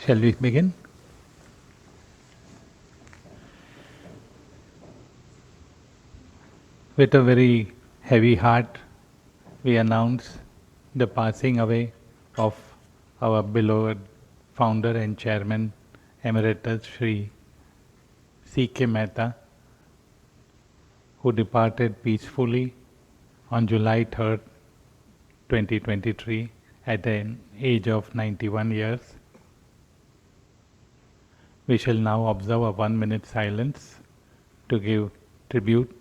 Shall we begin? With a very heavy heart, we announce the passing away of our beloved founder and chairman emeritus Sri C.K. Mehta, who departed peacefully on July 3rd, 2023 at the age of 91 years. We shall now observe a 1 minute silence to give tribute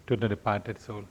to the departed soul.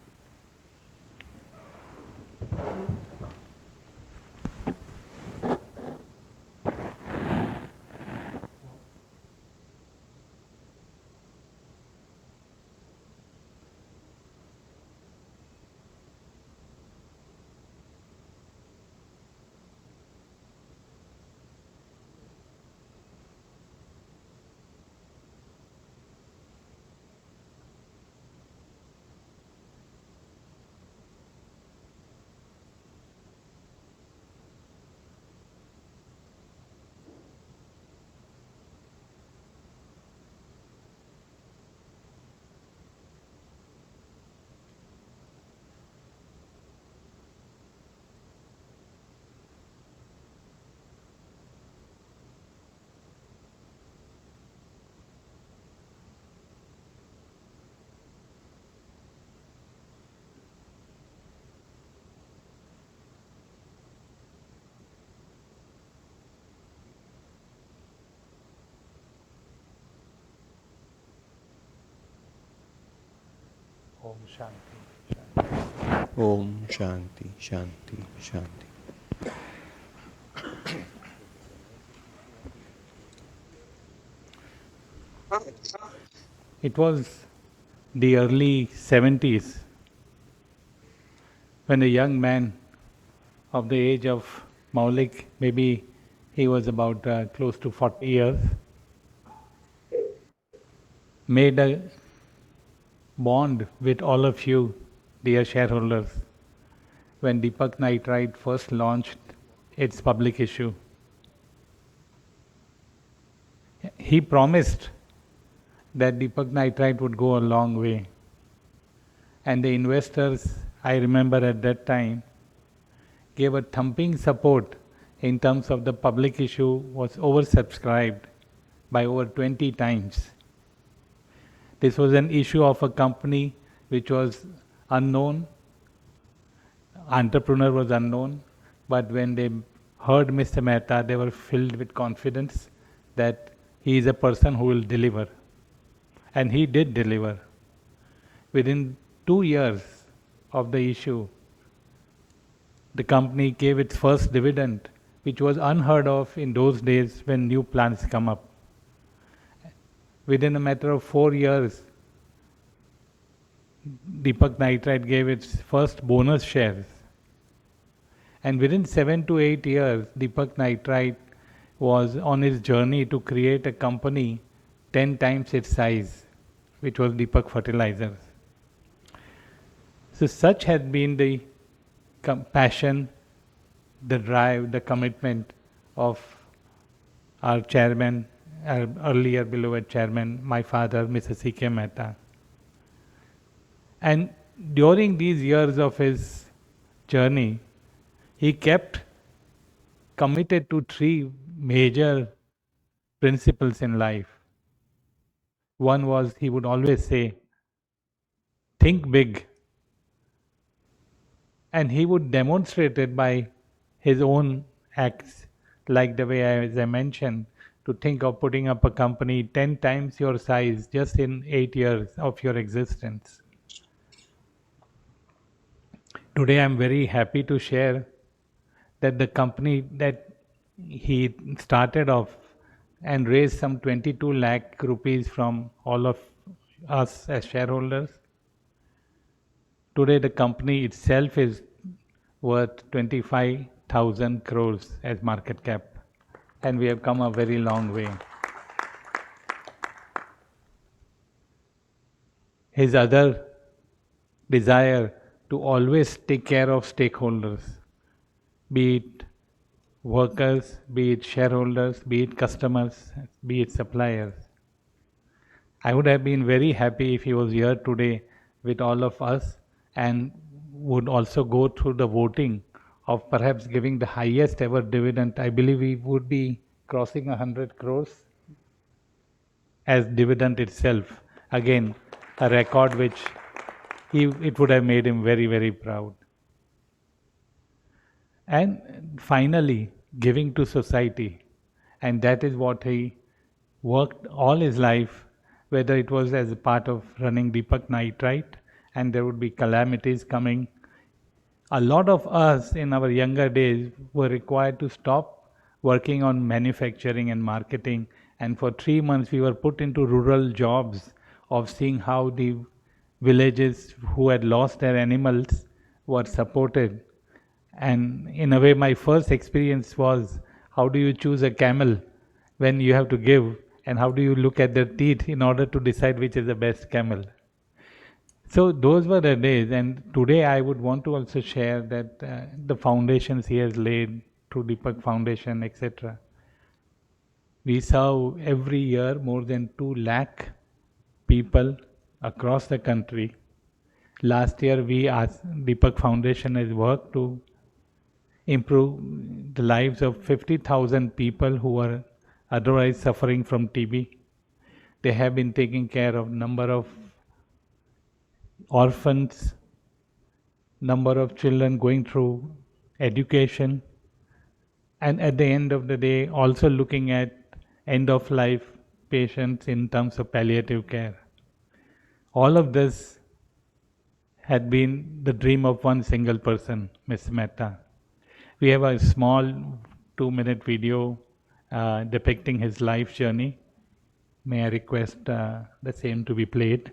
Om Shanti. Om Shanti, Shanti, Shanti. It was the early 70s when a young man of the age of Maulik, maybe he was about close to 40 years, made a bond with all of you, dear shareholders, when Deepak Nitrite first launched its public issue. He promised that Deepak Nitrite would go a long way. And the investors, I remember at that time, gave a thumping support in terms of the public issue was oversubscribed by over 20 times. This was an issue of a company which was unknown, entrepreneur was unknown, but when they heard Mr. Mehta, they were filled with confidence that he is a person who will deliver. And he did deliver. Within 2 years of the issue, the company gave its first dividend, which was unheard of in those days when new plans come up. Within a matter of 4 years, Deepak Nitrite gave its first bonus shares. And within 7 to 8 years, Deepak Nitrite was on his journey to create a company 10 times its size, which was Deepak Fertilizers. So such had been the passion, the drive, the commitment of our chairman, our earlier beloved chairman, my father, Mr. C.K. Mehta. And during these years of his journey, he kept committed to 3 major principles in life. One was he would always say, think big. And he would demonstrate it by his own acts, like the way, as I mentioned, to think of putting up a company 10 times your size just in 8 years of your existence. Today I'm very happy to share that the company that he started off and raised some 22 lakh rupees from all of us as shareholders. Today the company itself is worth 25,000 crores as market cap, and we have come a very long way. His other desire to always take care of stakeholders, be it workers, be it shareholders, be it customers, be it suppliers. I would have been very happy if he was here today with all of us and would also go through the voting of perhaps giving the highest ever dividend. I believe we would be crossing 100 crores as dividend itself. Again, a record which it would have made him very, very proud. And finally, giving to society. And that is what he worked all his life, whether it was as a part of running Deepak Nitrite, and there would be calamities coming. A lot of us in our younger days were required to stop working on manufacturing and marketing, and for 3 months we were put into rural jobs of seeing how the villages who had lost their animals were supported. And in a way, my first experience was, how do you choose a camel when you have to give, and how do you look at their teeth in order to decide which is the best camel? So those were the days, and today I would want to also share that the foundations he has laid through Deepak Foundation, etc. We serve every year more than 2 lakh people across the country. Last year, we asked Deepak Foundation has worked to improve the lives of 50,000 people who are otherwise suffering from TB. They have been taking care of number of orphans, number of children going through education, and at the end of the day also looking at end of life patients in terms of palliative care. All of this had been the dream of one single person, Ms. Mehta. We have a small 2-minute video depicting his life journey. May I request the same to be played?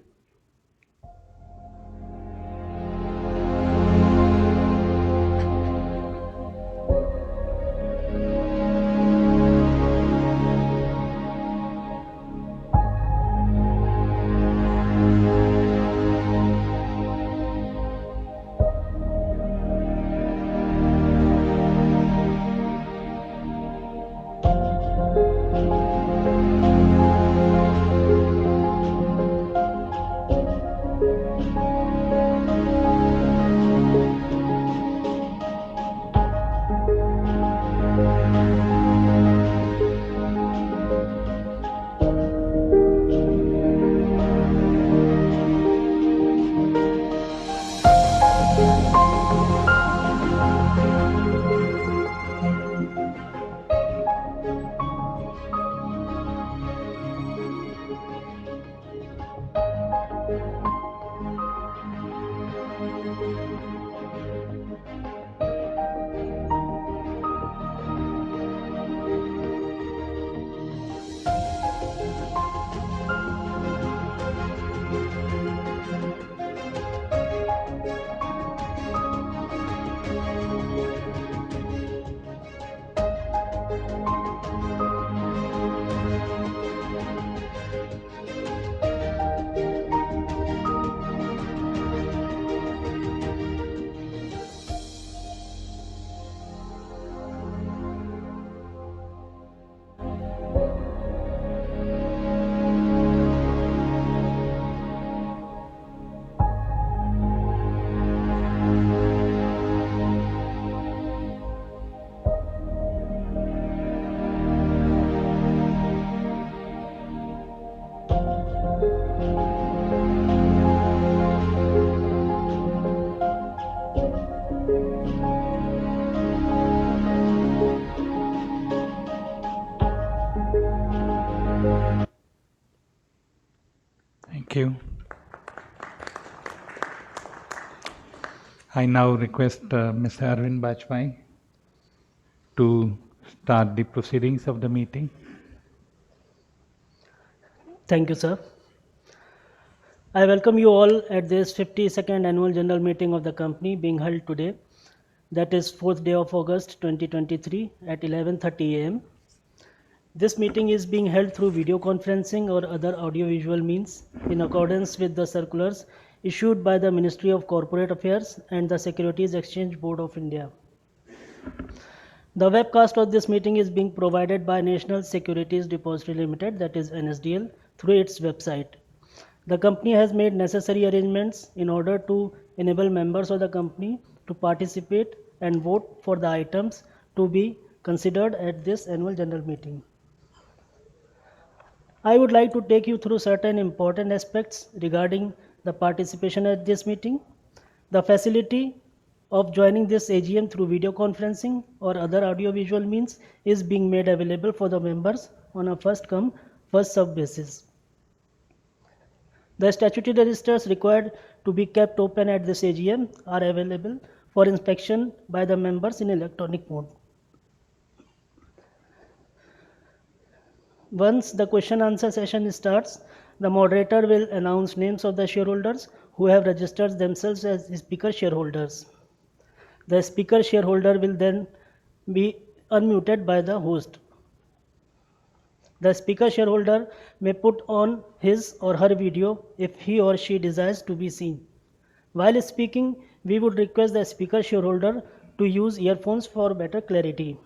Thank you. I now request Mr. Arvind Bajpai to start the proceedings of the meeting. Thank you, sir. I welcome you all at this 52nd annual general meeting of the company being held today, that is 4th day of August 2023 at 11:30 a.m. This meeting is being held through video conferencing or other audiovisual means in accordance with the circulars issued by the Ministry of Corporate Affairs and the Securities Exchange Board of India. The webcast of this meeting is being provided by National Securities Depository Limited, that is NSDL, through its website. The company has made necessary arrangements in order to enable members of the company to participate and vote for the items to be considered at this annual general meeting. I would like to take you through certain important aspects regarding the participation at this meeting. The facility of joining this AGM through video conferencing or other audiovisual means is being made available for the members on a first come, first served basis. The statutory registers required to be kept open at this AGM are available for inspection by the members in electronic mode. Once the question answer session starts, the moderator will announce names of the shareholders who have registered themselves as speaker shareholders. The speaker shareholder will then be unmuted by the host. The speaker shareholder may put on his or her video if he or she desires to be seen. While speaking, we would request the speaker shareholder to use earphones for better clarity.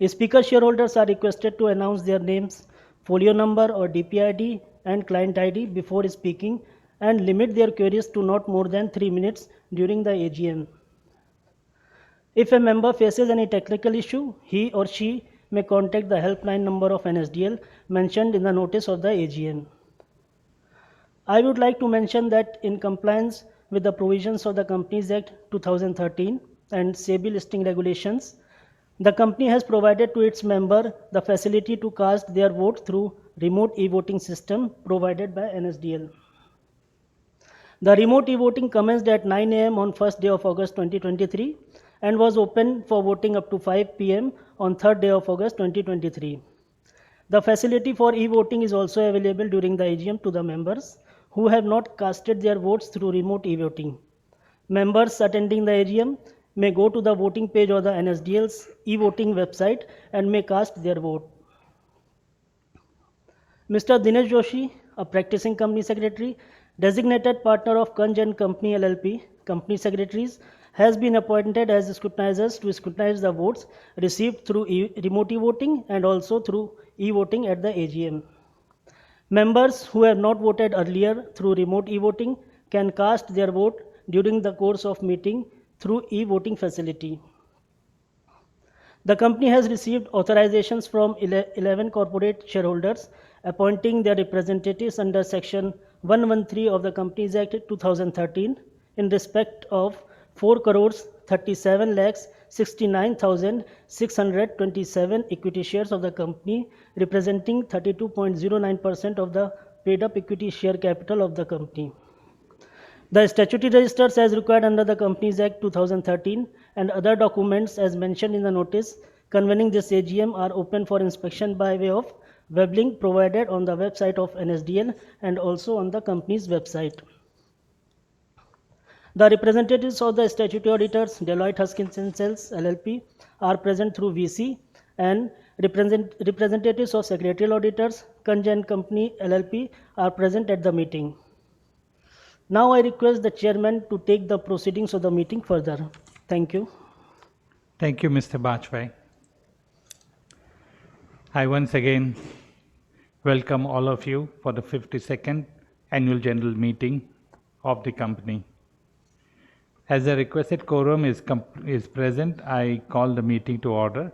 Speaker shareholders are requested to announce their names, folio number or DPID and client ID before speaking and limit their queries to not more than 3 minutes during the AGM. If a member faces any technical issue, he or she may contact the helpline number of NSDL mentioned in the notice of the AGM. I would like to mention that in compliance with the provisions of the Companies Act 2013 and SEBI listing regulations, the company has provided to its member the facility to cast their vote through remote e-voting system provided by NSDL. The remote e-voting commenced at 9 a.m. on 1st day of August 2023 and was open for voting up to 5 p.m. on 3rd day of August 2023. The facility for e-voting is also available during the AGM to the members who have not casted their votes through remote e-voting. Members attending the AGM may go to the voting page of the NSDL's e-voting website and may cast their vote. Mr. Dinesh Joshi, a practicing company secretary, designated partner of Kanj and Company LLP, company secretaries, has been appointed as scrutinizers to scrutinize the votes received through remote e-voting and also through e-voting at the AGM. Members who have not voted earlier through remote e-voting can cast their vote during the course of meeting through e-voting facility. The company has received authorizations from 11 corporate shareholders appointing their representatives under Section 113 of the Companies Act 2013 in respect of 4 crores 37 lakhs 69,627 equity shares of the company, representing 32.09% of the paid up equity share capital of the company. The statutory registers as required under the Companies Act 2013 and other documents as mentioned in the notice convening this AGM are open for inspection by way of web link provided on the website of NSDL and also on the company's website. The representatives of the statutory auditors, Deloitte Haskins & Sells LLP, are present through VC, and representatives of secretarial auditors, Kanj & Company LLP, are present at the meeting. Now I request the chairman to take the proceedings of the meeting further. Thank you. Thank you, Mr. Bajpai. I once again welcome all of you for the 52nd annual general meeting of the company. As the requisite quorum is present, I call the meeting to order.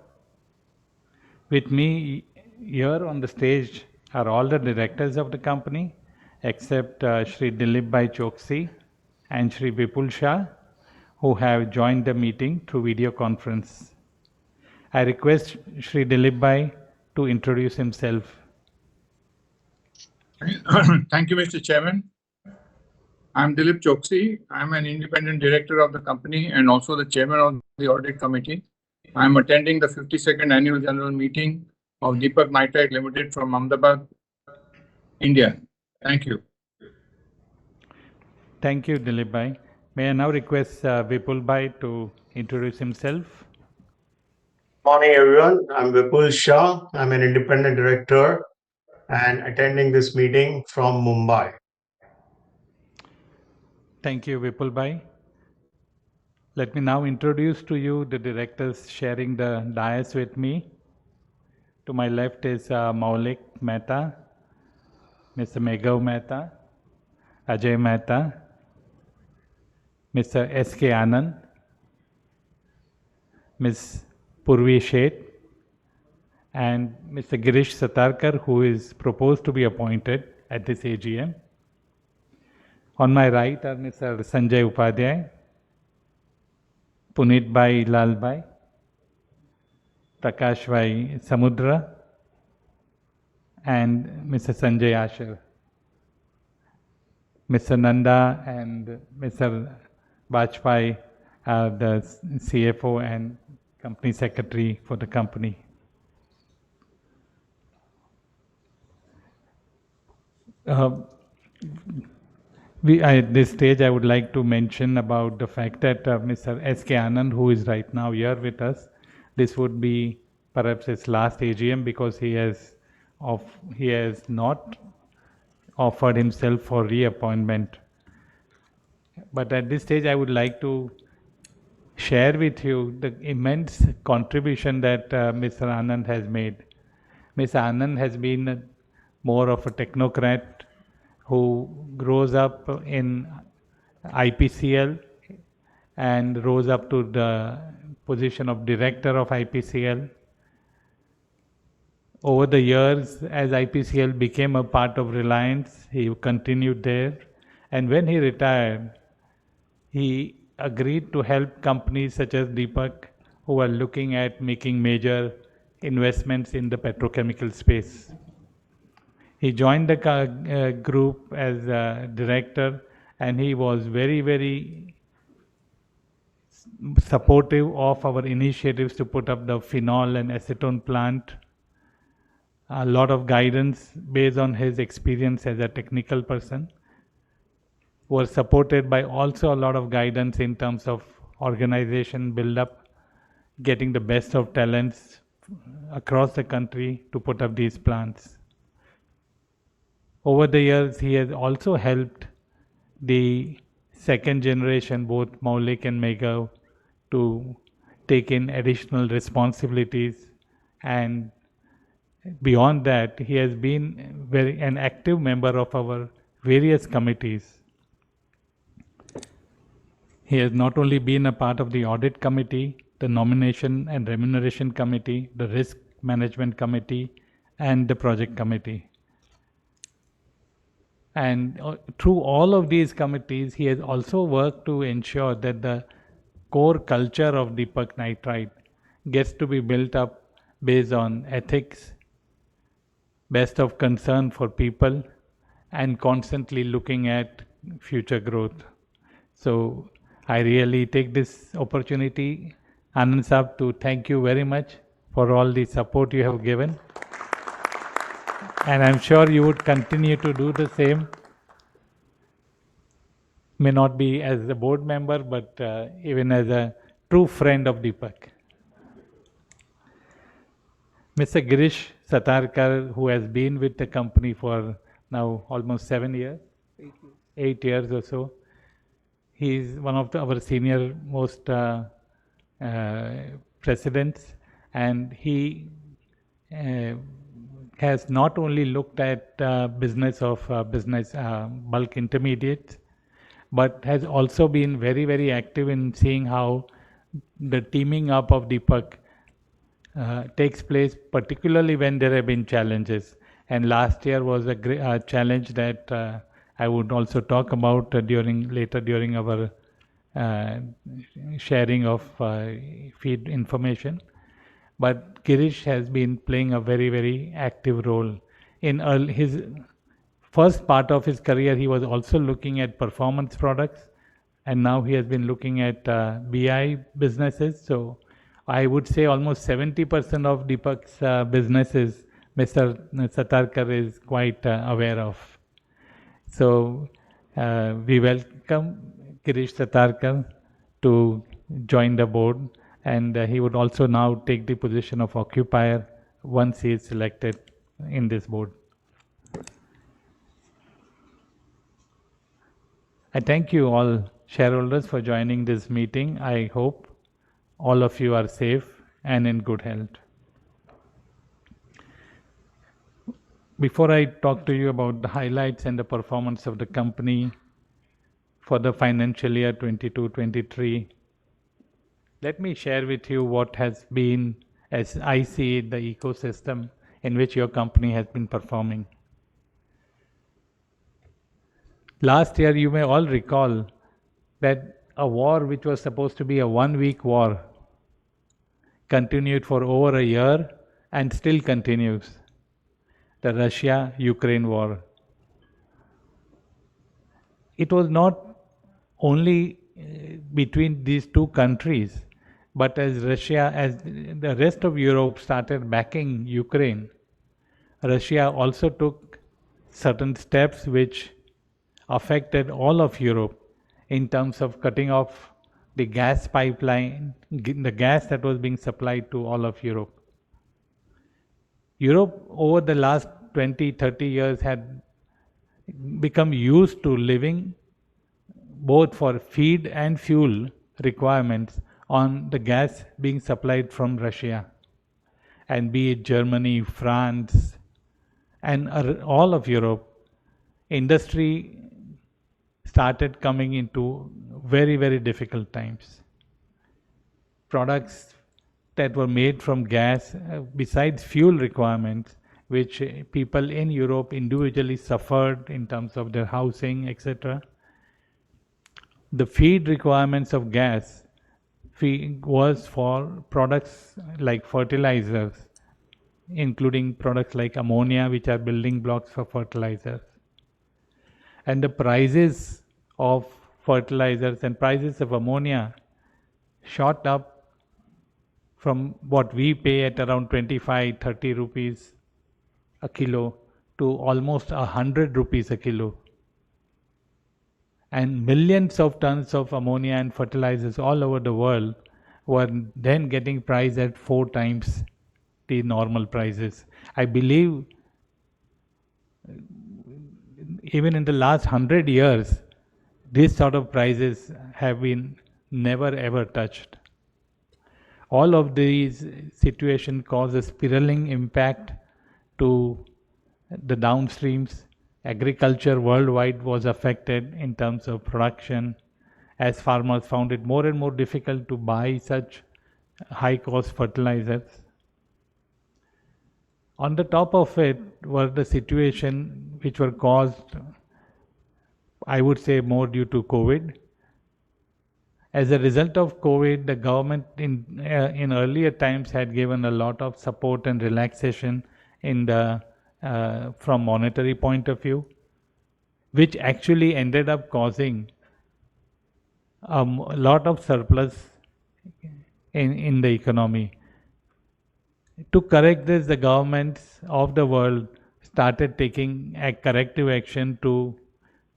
With me here on the stage are all the directors of the company except Shri Dilip Bhai Choksi and Shri Vipul Shah, who have joined the meeting through video conference. I request Shri Dilip Bhai to introduce himself. Thank you, Mr. Chairman. I'm Dilip Choksi. I'm an independent director of the company and also the chairman of the audit committee. I'm attending the 52nd annual general meeting of Deepak Nitrite Limited from Ahmedabad, India. Thank you. Thank you, Dilip Bhai. May I now request Vipul Bhai to introduce himself? Morning, everyone. I'm Vipul Shah. I'm an independent director and attending this meeting from Mumbai. Thank you, Vipul Bhai. Let me now introduce to you the directors sharing the dais with me. To my left is Maulik Mehta, Mr. Meghav Mehta, Ajay Mehta, Mr. S.K. Anand, Ms. Purvi Sheth, and Mr. Girish Satarkar, who is proposed to be appointed at this AGM. On my right are Mr. Sanjay Upadhyay, Punit Bhai Lalbhai, Prakash Bhai Samudra, and Mr. Sanjay Asher. Mr. Nanda and Mr. Bajpai are the CFO and company secretary for the company. At this stage, I would like to mention about the fact that Mr. S.K. Anand, who is right now here with us, this would be perhaps his last AGM because he has not offered himself for reappointment. But at this stage, I would like to share with you the immense contribution that Mr. Anand has made. Mr. Anand has been more of a technocrat who grows up in IPCL and rose up to the position of director of IPCL. Over the years, as IPCL became a part of Reliance, he continued there. And when he retired, he agreed to help companies such as Deepak, who are looking at making major investments in the petrochemical space. He joined the group as a director, and he was very, very supportive of our initiatives to put up the phenol and acetone plant. A lot of guidance based on his experience as a technical person, was supported by also a lot of guidance in terms of organization build-up, getting the best of talents across the country to put up these plants. Over the years, he has also helped the second generation, both Maulik and Meghav, to take in additional responsibilities, and beyond that, he has been an active member of our various committees. He has not only been a part of the audit committee, the nomination and remuneration committee, the risk management committee, and the project committee. And through all of these committees, he has also worked to ensure that the core culture of Deepak Nitrite gets to be built up based on ethics, best of concern for people, and constantly looking at future growth. So I really take this opportunity, Anand Saab, to thank you very much for all the support you have given. And I'm sure you would continue to do the same. May not be as a board member, but even as a true friend of Deepak. Mr. Girish Satarkar, who has been with the company for now almost 7 years, 8 years or so. He is one of our senior most presidents, and he has not only looked at business of bulk intermediates, but has also been very, very active in seeing how the teaming up of Deepak takes place, particularly when there have been challenges. And last year was a great challenge that I would also talk about later during our sharing of feed information. But Girish has been playing a very, very active role. In his first part of his career, he was also looking at performance products, and now he has been looking at BI businesses. So I would say almost 70% of Deepak's businesses, Mr. Satarkar is quite aware of. So we welcome Girish Satarkar to join the board, and he would also now take the position of occupier once he is selected in this board. I thank you all shareholders for joining this meeting. I hope all of you are safe and in good health. Before I talk to you about the highlights and the performance of the company for the financial year 22-23, let me share with you what has been, as I see it, the ecosystem in which your company has been performing. Last year, you may all recall that a war which was supposed to be a one-week war continued for over a year and still continues. The Russia-Ukraine war. It was not only between these two countries, but as the rest of Europe started backing Ukraine, Russia also took certain steps which affected all of Europe in terms of cutting off the gas pipeline, the gas that was being supplied to all of Europe. Europe over the last 20-30 years had become used to living both for feed and fuel requirements on the gas being supplied from Russia, and be it Germany, France, and all of Europe, industry started coming into very, very difficult times. Products that were made from gas, besides fuel requirements, which people in Europe individually suffered in terms of their housing, etc. The feed requirements of gas was for products like fertilizers, including products like ammonia, which are building blocks for fertilizers. And the prices of fertilizers and prices of ammonia shot up from what we pay at around 25-30 rupees a kilo to almost 100 rupees a kilo. And millions of tons of ammonia and fertilizers all over the world were then getting priced at 4 times the normal prices. I believe even in the last 100 years, these sort of prices have been never ever touched. All of these situations cause a spiraling impact to the downstreams. Agriculture worldwide was affected in terms of production, as farmers found it more and more difficult to buy such high-cost fertilizers. On the top of it were the situation which were caused, I would say, more due to COVID. As a result of COVID, the government in earlier times had given a lot of support and relaxation in the from monetary point of view, which actually ended up causing a lot of surplus in the economy. To correct this, the governments of the world started taking a corrective action to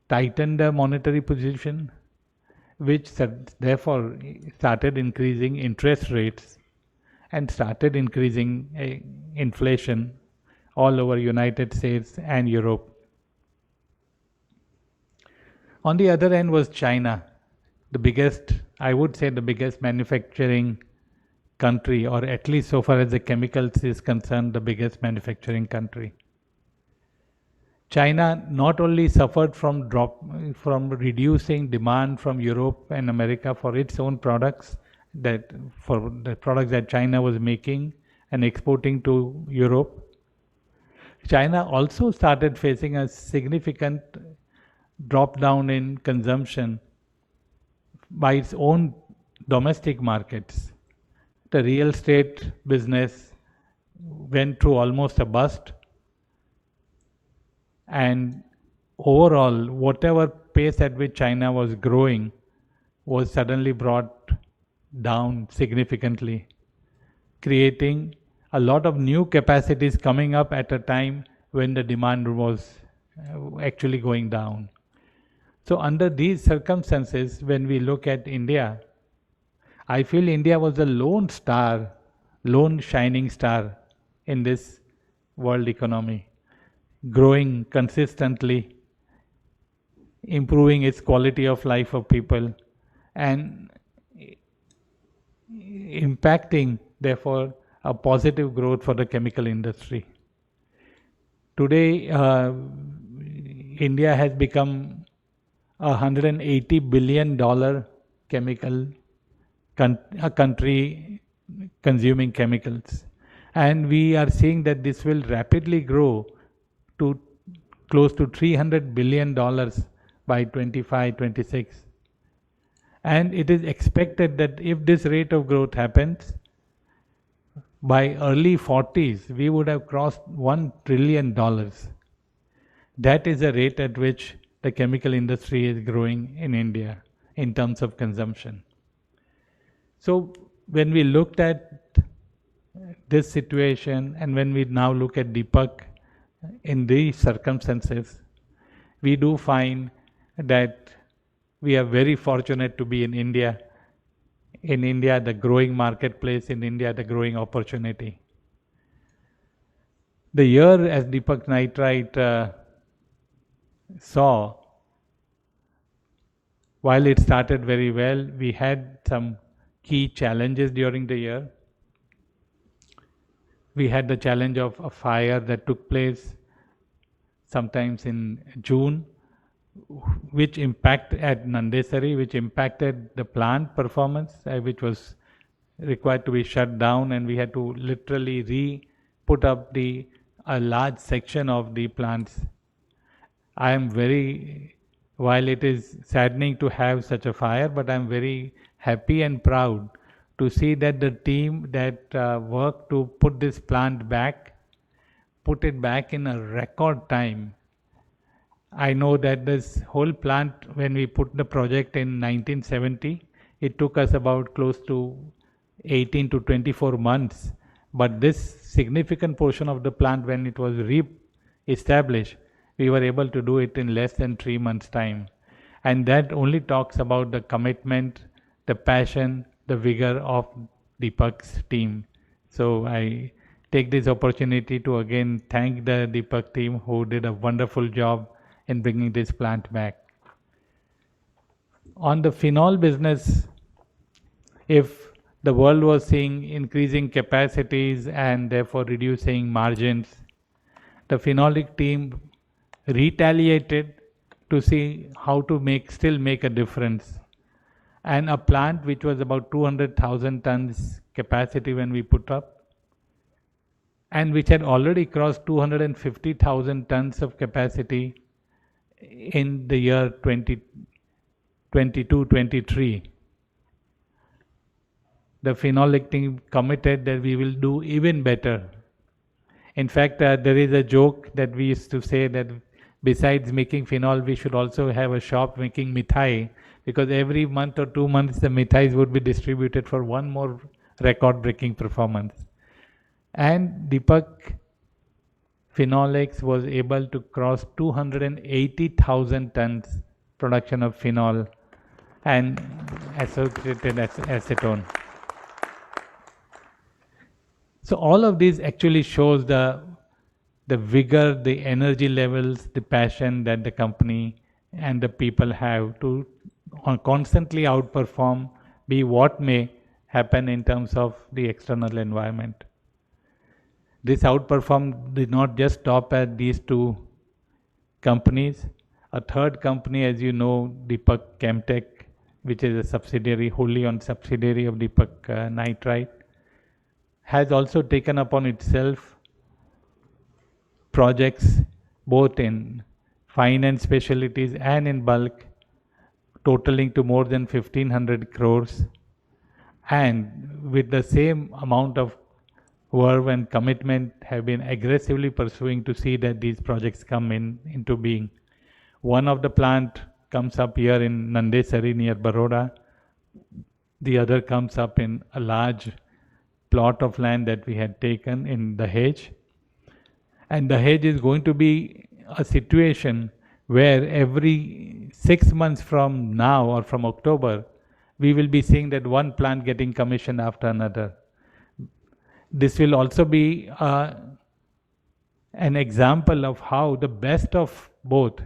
tighten the monetary position, which therefore started increasing interest rates and started increasing inflation all over United States and Europe. On the other end was China, the biggest, I would say the biggest manufacturing country, or at least so far as the chemicals is concerned, the biggest manufacturing country. China not only suffered from reducing demand from Europe and America for its own products, for the products that China was making and exporting to Europe. China also started facing a significant drop down in consumption by its own domestic markets. The real estate business went through almost a bust, and overall, whatever pace at which China was growing was suddenly brought down significantly, creating a lot of new capacities coming up at a time when the demand was actually going down. So under these circumstances, when we look at India, I feel India was the lone shining star in this world economy, growing consistently improving its quality of life of people, and impacting, therefore, a positive growth for the chemical industry. Today, India has become a $180 billion chemical a country consuming chemicals, and we are seeing that this will rapidly grow to close to $300 billion by 25-26. And it is expected that if this rate of growth happens, by early 40s, we would have crossed $1 trillion. That is the rate at which the chemical industry is growing in India in terms of consumption. So when we looked at this situation, and when we now look at Deepak in these circumstances, we do find that we are very fortunate to be in India. In India, the growing marketplace, in India, the growing opportunity. The year, as Deepak Nitrite saw, while it started very well, we had some key challenges during the year. We had the challenge of a fire that took place sometimes in June, which impacted at Nandesari, which impacted the plant performance, which was required to be shut down, and we had to literally put up a large section of the plants. I am very, while it is saddening to have such a fire, but I am very happy and proud to see that the team that worked to put this plant back, put it back in a record time. I know that this whole plant, when we put the project in 1970, it took us about close to 18 to 24 months. But this significant portion of the plant, when it was re-established, we were able to do it in less than 3 months' time. And that only talks about the commitment, the passion, the vigor of Deepak's team. So I take this opportunity to again thank the Deepak team who did a wonderful job in bringing this plant back. On the phenol business, if the world was seeing increasing capacities and therefore reducing margins, the phenolic team retaliated to see how to still make a difference. And a plant which was about 200,000 tons capacity when we put up, and which had already crossed 250,000 tons of capacity in the year 2022-23. The phenolic team committed that we will do even better. In fact, there is a joke that we used to say that besides making phenol, we should also have a shop making mithai, because every month or 2 months the mithais would be distributed for one more record-breaking performance. And Deepak Phenolics was able to cross 280,000 tons production of phenol and associated acetone. So all of this actually shows the vigor, the energy levels, the passion that the company and the people have to constantly outperform, be what may happen in terms of the external environment. This outperform did not just stop at these two companies. A third company, as you know, Deepak Chemtech, which is a subsidiary, wholly owned subsidiary of Deepak Nitrite, has also taken upon itself projects both in fine and specialties and in bulk, totaling to more than 1,500 crores, and with the same amount of verve and commitment have been aggressively pursuing to see that these projects come into being. One of the plant comes up here in Nandesari near Baroda. The other comes up in a large plot of land that we had taken in Dahej. And Dahej is going to be a situation where every 6 months from now or from October, we will be seeing that one plant getting commissioned after another. This will also be an example of how the best of both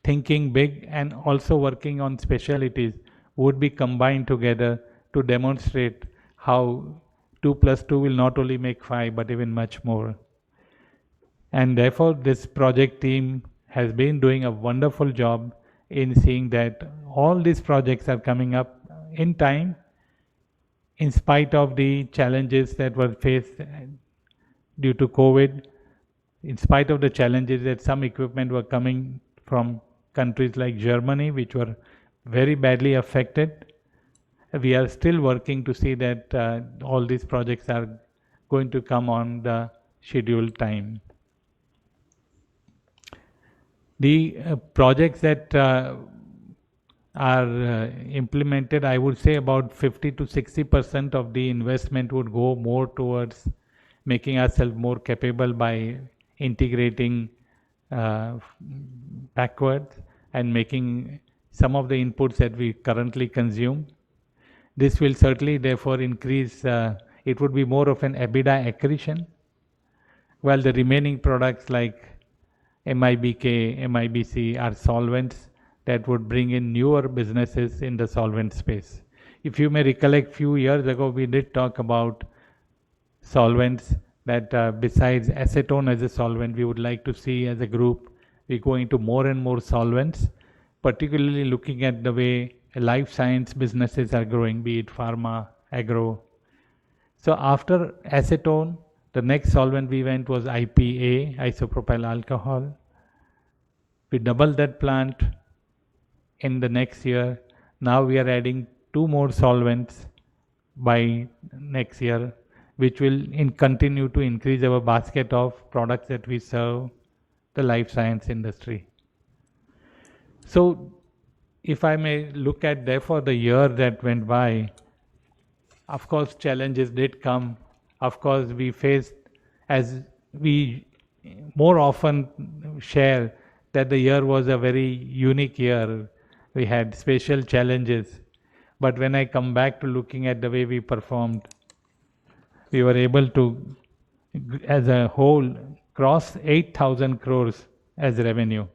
thinking big and also working on specialties would be combined together to demonstrate how 2 plus 2 will not only make 5 but even much more. And therefore, this project team has been doing a wonderful job in seeing that all these projects are coming up in time, in spite of the challenges that were faced due to COVID, in spite of the challenges that some equipment were coming from countries like Germany, which were very badly affected. We are still working to see that all these projects are going to come on the scheduled time. The projects that are implemented, I would say about 50 to 60% of the investment would go more towards making ourselves more capable by integrating backwards and making some of the inputs that we currently consume. This will certainly therefore increase, it would be more of an EBITDA accretion, while the remaining products like MIBK, MIBC are solvents that would bring in newer businesses in the solvent space. If you may recollect, few years ago we did talk about solvents that besides acetone as a solvent, we would like to see as a group we go into more and more solvents, particularly looking at the way life science businesses are growing, be it pharma, agro. So after acetone, the next solvent we went was IPA, isopropyl alcohol. We doubled that plant in the next year. Now we are adding 2 more solvents by next year, which will continue to increase our basket of products that we serve the life science industry. So if I may look at therefore the year that went by, of course challenges did come. Of course we faced, as we more often share, that the year was a very unique year. We had special challenges. But when I come back to looking at the way we performed, we were able to, as a whole, cross 8,000 crores as revenue.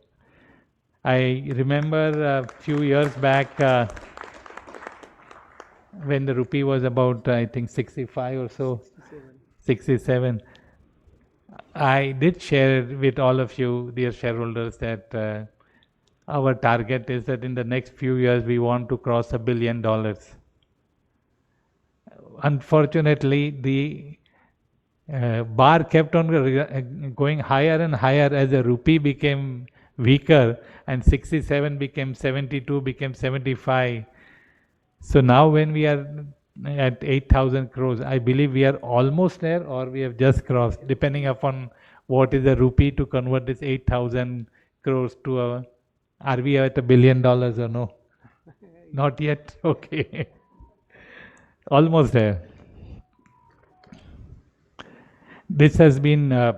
I remember a few years back when the rupee was about, I think, 65 or so, 67. I did share with all of you, dear shareholders, that our target is that in the next few years we want to cross $1 billion. Unfortunately, the bar kept on going higher and higher as the rupee became weaker, and 67 became 72, became 75. So now when we are at 8,000 crores, I believe we are almost there or we have just crossed, depending upon what is the rupee to convert this 8,000 crores to a, are we at $1 billion or no? Not yet, okay. Almost there. This has been a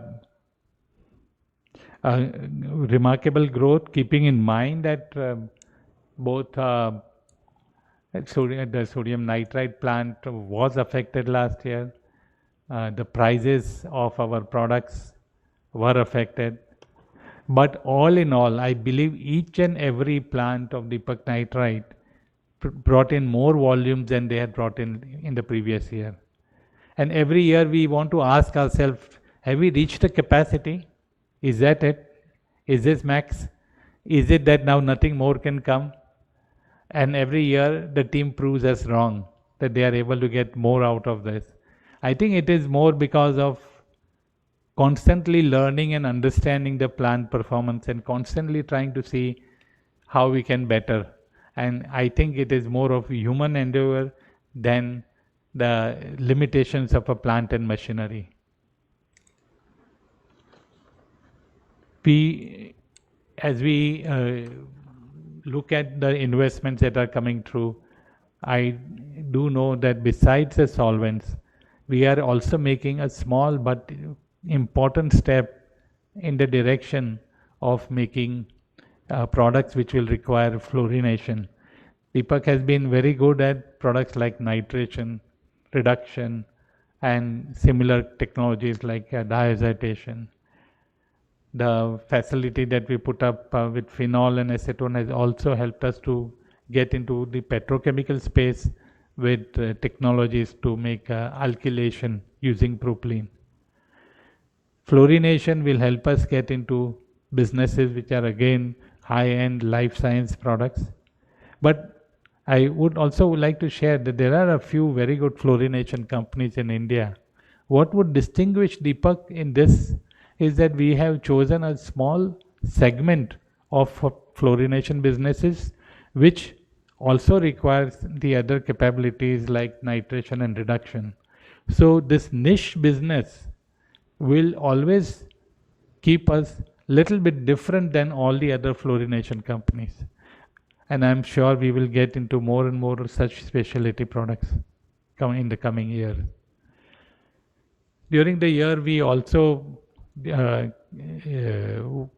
remarkable growth, keeping in mind that both the sodium nitrite plant was affected last year. The prices of our products were affected. But all in all, I believe each and every plant of Deepak Nitrite brought in more volumes than they had brought in the previous year. And every year we want to ask ourselves, have we reached the capacity? Is that it? Is this max? Is it that now nothing more can come? And every year the team proves us wrong, that they are able to get more out of this. I think it is more because of constantly learning and understanding the plant performance and constantly trying to see how we can better. And I think it is more of human endeavor than the limitations of a plant and machinery. As we look at the investments that are coming through, I do know that besides the solvents, we are also making a small but important step in the direction of making products which will require fluorination. Deepak has been very good at products like nitration, reduction, and similar technologies like diazotization. The facility that we put up with phenol and acetone has also helped us to get into the petrochemical space with technologies to make alkylation using propylene. Fluorination will help us get into businesses which are again high-end life science products. But I would also like to share that there are a few very good fluorination companies in India. What would distinguish Deepak in this is that we have chosen a small segment of fluorination businesses which also requires the other capabilities like nitration and reduction. So this niche business will always keep us little bit different than all the other fluorination companies. And I'm sure we will get into more and more such specialty products in the coming year. During the year, we also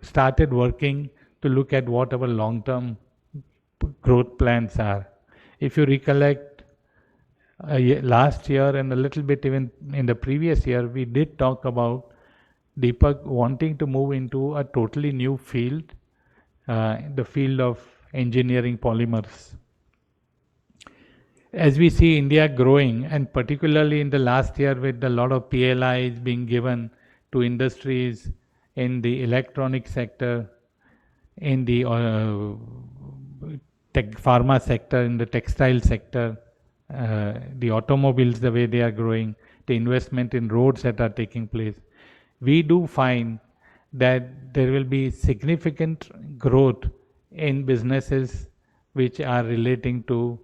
started working to look at what our long-term growth plans are. If you recollect, last year and a little bit even in the previous year, we did talk about Deepak wanting to move into a totally new field, the field of engineering polymers. As we see India growing, and particularly in the last year with a lot of PLIs being given to industries in the electronic sector, in the pharma sector, in the textile sector, the automobiles, the way they are growing, the investment in roads that are taking place, we do find that there will be significant growth in businesses which are relating to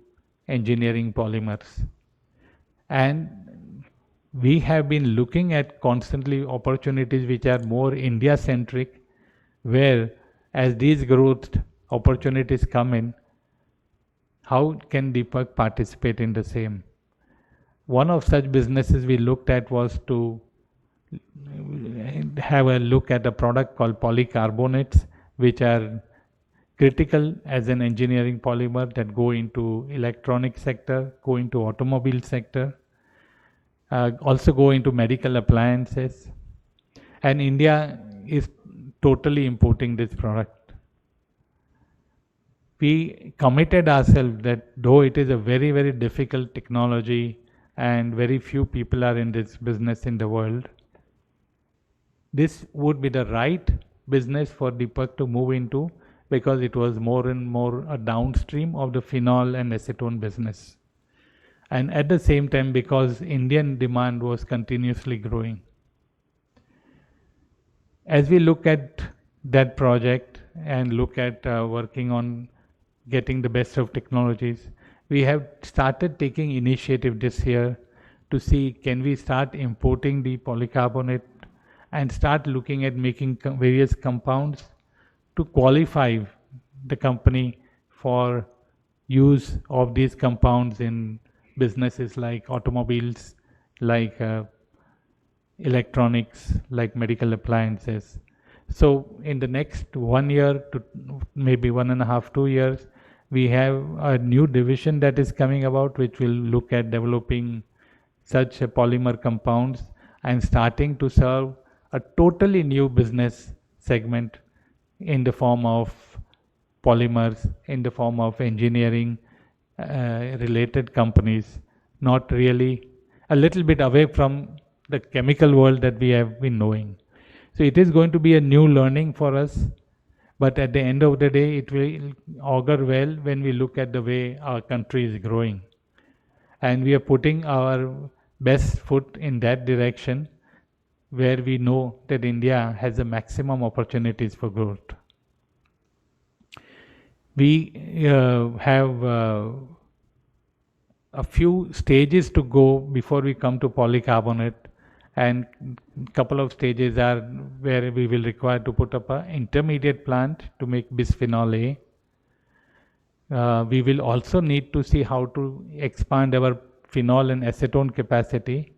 engineering polymers. And we have been looking at constantly opportunities which are more India centric, where as these growth opportunities come in, how can Deepak participate in the same? One of such businesses we looked at was to have a look at a product called polycarbonates, which are critical as an engineering polymer that go into electronic sector, go into automobile sector, also go into medical appliances. And India is totally importing this product. We committed ourselves that though it is a very, very difficult technology and very few people are in this business in the world, this would be the right business for Deepak to move into, because it was more and more a downstream of the phenol and acetone business. And at the same time, because Indian demand was continuously growing. As we look at that project and look at working on getting the best of technologies, we have started taking initiative this year to see can we start importing the polycarbonate and start looking at making various compounds to qualify the company for use of these compounds in businesses like automobiles, like electronics, like medical appliances. So in the next 1 year to maybe 1.5, 2 years, we have a new division that is coming about, which will look at developing such polymer compounds and starting to serve a totally new business segment in the form of polymers, in the form of engineering related companies, not really a little bit away from the chemical world that we have been knowing. So it is going to be a new learning for us, but at the end of the day, it will augur well when we look at the way our country is growing. And we are putting our best foot in that direction, where we know that India has the maximum opportunities for growth. We have a few stages to go before we come to polycarbonate, and couple of stages are where we will require to put up an intermediate plant to make bisphenol A. We will also need to see how to expand our phenol and acetone capacity.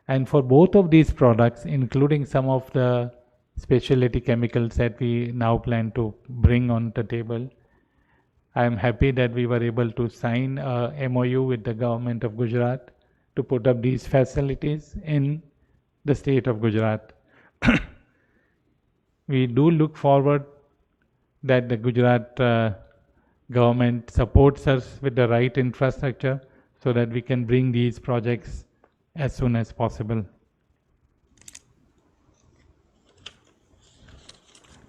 And for both of these products, including some of the specialty chemicals that we now plan to bring on the table, I am happy that we were able to sign a MOU with the government of Gujarat to put up these facilities in the state of Gujarat. We do look forward that the Gujarat government supports us with the right infrastructure so that we can bring these projects as soon as possible.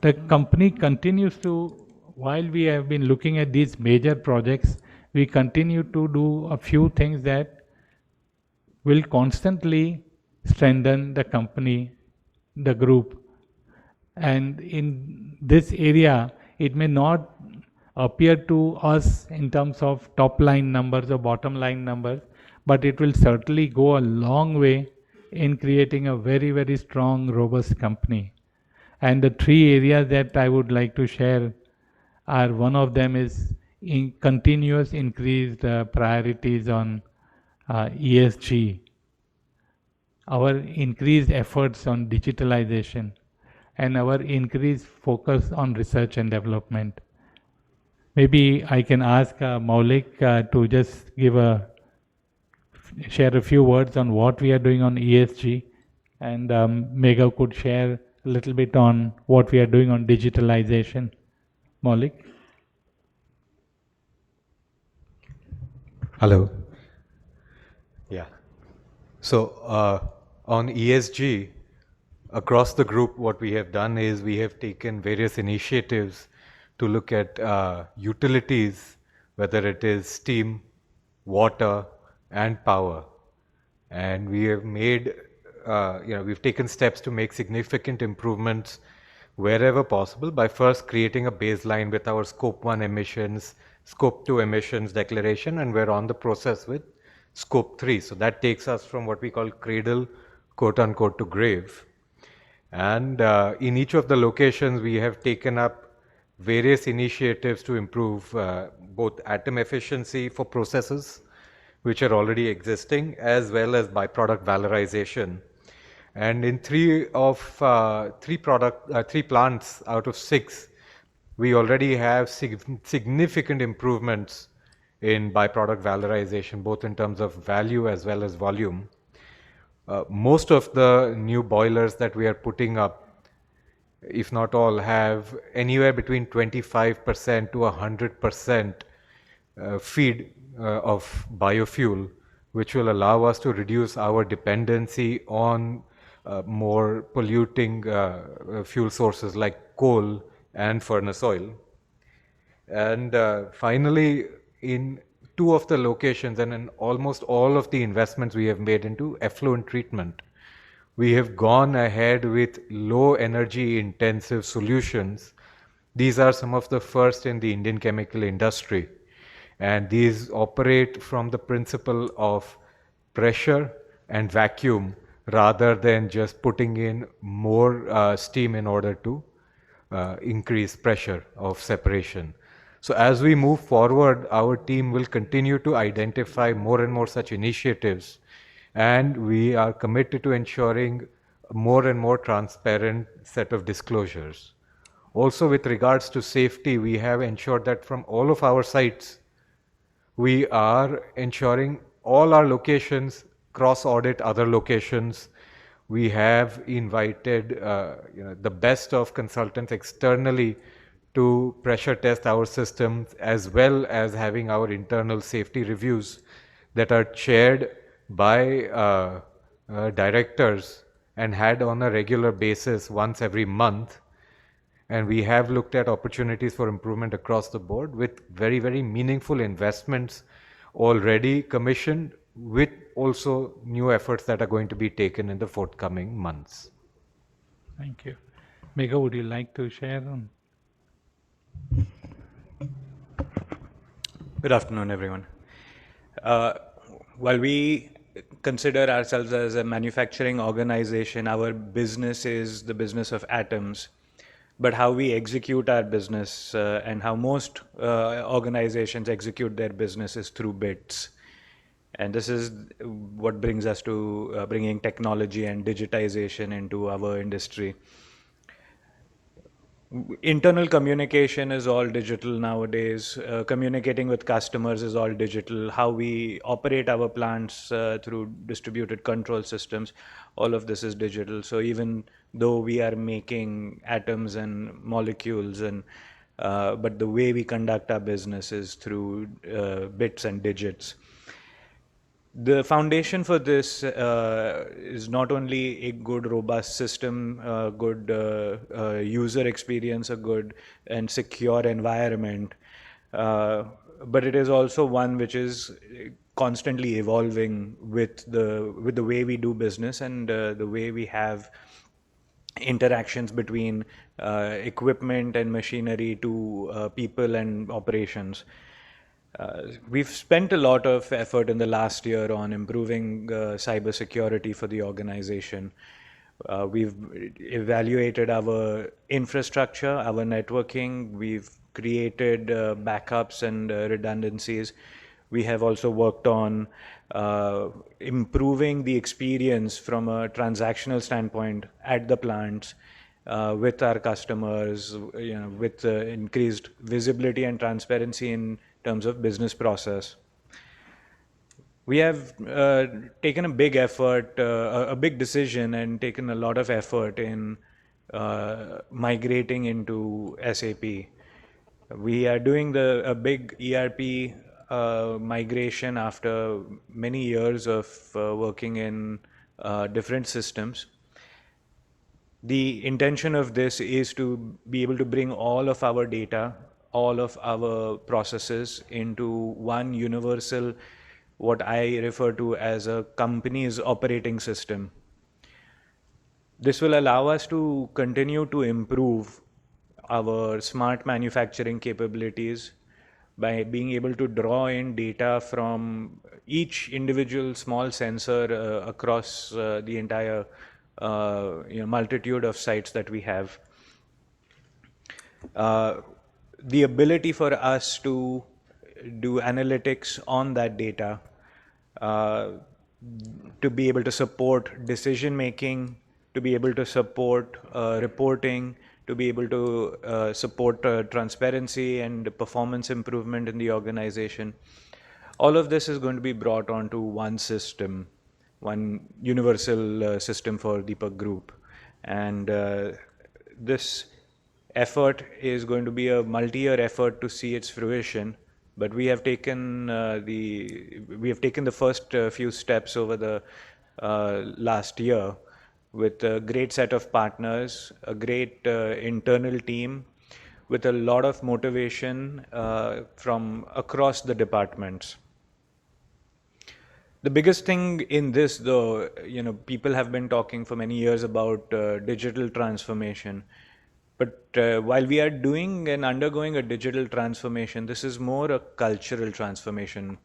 The company continues to, while we have been looking at these major projects, we continue to do a few things that will constantly strengthen the company, the group. And in this area, it may not appear to us in terms of top line numbers or bottom line numbers, but it will certainly go a long way in creating a very, very strong, robust company. And the three areas that I would like to share are, one of them is in continuous increased priorities on ESG, our increased efforts on digitalization, and our increased focus on research and development. Maybe I can ask Maulik to just share a few words on what we are doing on ESG, and Megha could share a little bit on what we are doing on digitalization. Maulik? Hello. Yeah. So on ESG, across the group, what we have done is we have taken various initiatives to look at utilities, whether it is steam, water, and power. And we have made, we've taken steps to make significant improvements wherever possible by first creating a baseline with our Scope 1 emissions, Scope 2 emissions declaration, and we're on the process with Scope 3. So that takes us from what we call cradle, quote unquote, to grave. And in each of the locations, we have taken up various initiatives to improve both atom efficiency for processes which are already existing, as well as byproduct valorization. And in three plants out of 6, we already have significant improvements in byproduct valorization, both in terms of value as well as volume. Most of the new boilers that we are putting up, if not all, have anywhere between 25% to 100% feed of biofuel, which will allow us to reduce our dependency on more polluting fuel sources like coal and furnace oil. And finally, in 2 of the locations and in almost all of the investments we have made into effluent treatment, we have gone ahead with low energy intensive solutions. These are some of the first in the Indian chemical industry. And these operate from the principle of pressure and vacuum rather than just putting in more steam in order to increase pressure of separation. So as we move forward, our team will continue to identify more and more such initiatives, and we are committed to ensuring more and more transparent set of disclosures. Also, with regards to safety, we have ensured that from all of our sites, we are ensuring all our locations cross-audit other locations. We have invited the best of consultants externally to pressure test our systems, as well as having our internal safety reviews that are chaired by directors and had on a regular basis once every month. And we have looked at opportunities for improvement across the board with very, very meaningful investments already commissioned, with also new efforts that are going to be taken in the forthcoming months. Thank you. Megha, would you like to share on? Good afternoon, everyone. While we consider ourselves as a manufacturing organization, our business is the business of atoms. But how we execute our business and how most organizations execute their business is through bits. And this is what brings us to bringing technology and digitization into our industry. Internal communication is all digital nowadays. Communicating with customers is all digital. How we operate our plants through distributed control systems, all of this is digital. So even though we are making atoms and molecules, and but the way we conduct our business is through bits and digits. The foundation for this is not only a good, robust system, good user experience, a good and secure environment, but it is also one which is constantly evolving with the way we do business and the way we have interactions between equipment and machinery to people and operations. We've spent a lot of effort in the last year on improving cybersecurity for the organization. We've evaluated our infrastructure, our networking. We've created backups and redundancies. We have also worked on improving the experience from a transactional standpoint at the plants with our customers, with increased visibility and transparency in terms of business process. We have taken a big effort, a big decision, and taken a lot of effort in migrating into SAP. We are doing a big ERP migration after many years of working in different systems. The intention of this is to be able to bring all of our data, all of our processes into one universal, what I refer to as a company's operating system. This will allow us to continue to improve our smart manufacturing capabilities by being able to draw in data from each individual small sensor across the entire multitude of sites that we have. The ability for us to do analytics on that data, to be able to support decision making, to be able to support reporting, to be able to support transparency and performance improvement in the organization. All of this is going to be brought onto one system, one universal system for Deepak Group. And this effort is going to be a multi-year effort to see its fruition. But we have taken the first few steps over the last year with a great set of partners, a great internal team, with a lot of motivation from across the departments. The biggest thing in this, though, people have been talking for many years about digital transformation. But while we are doing and undergoing a digital transformation, this is more a cultural transformation.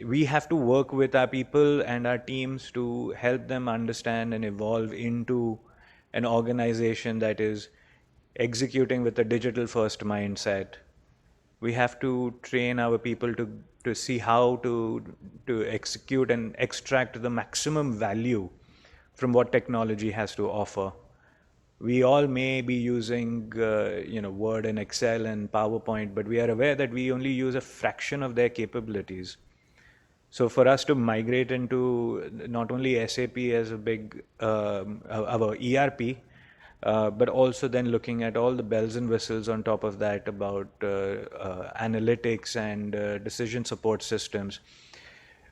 We have to work with our people and our teams to help them understand and evolve into an organization that is executing with a digital first mindset. We have to train our people to see how to execute and extract the maximum value from what technology has to offer. We all may be using Word and Excel and PowerPoint, but we are aware that we only use a fraction of their capabilities. So for us to migrate into not only SAP as a big our ERP, but also then looking at all the bells and whistles on top of that about analytics and decision support systems,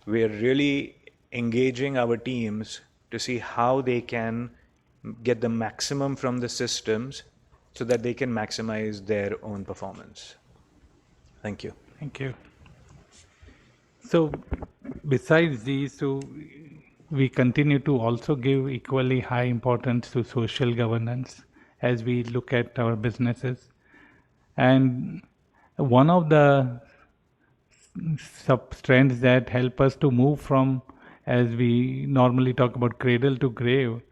we're really engaging our teams to see how they can get the maximum from the systems so that they can maximize their own performance. Thank you. Thank you. So, besides these, so we continue to also give equally high importance to social governance as we look at our businesses. And one of the sub-strands that help us to move from, as we normally talk about cradle to grave,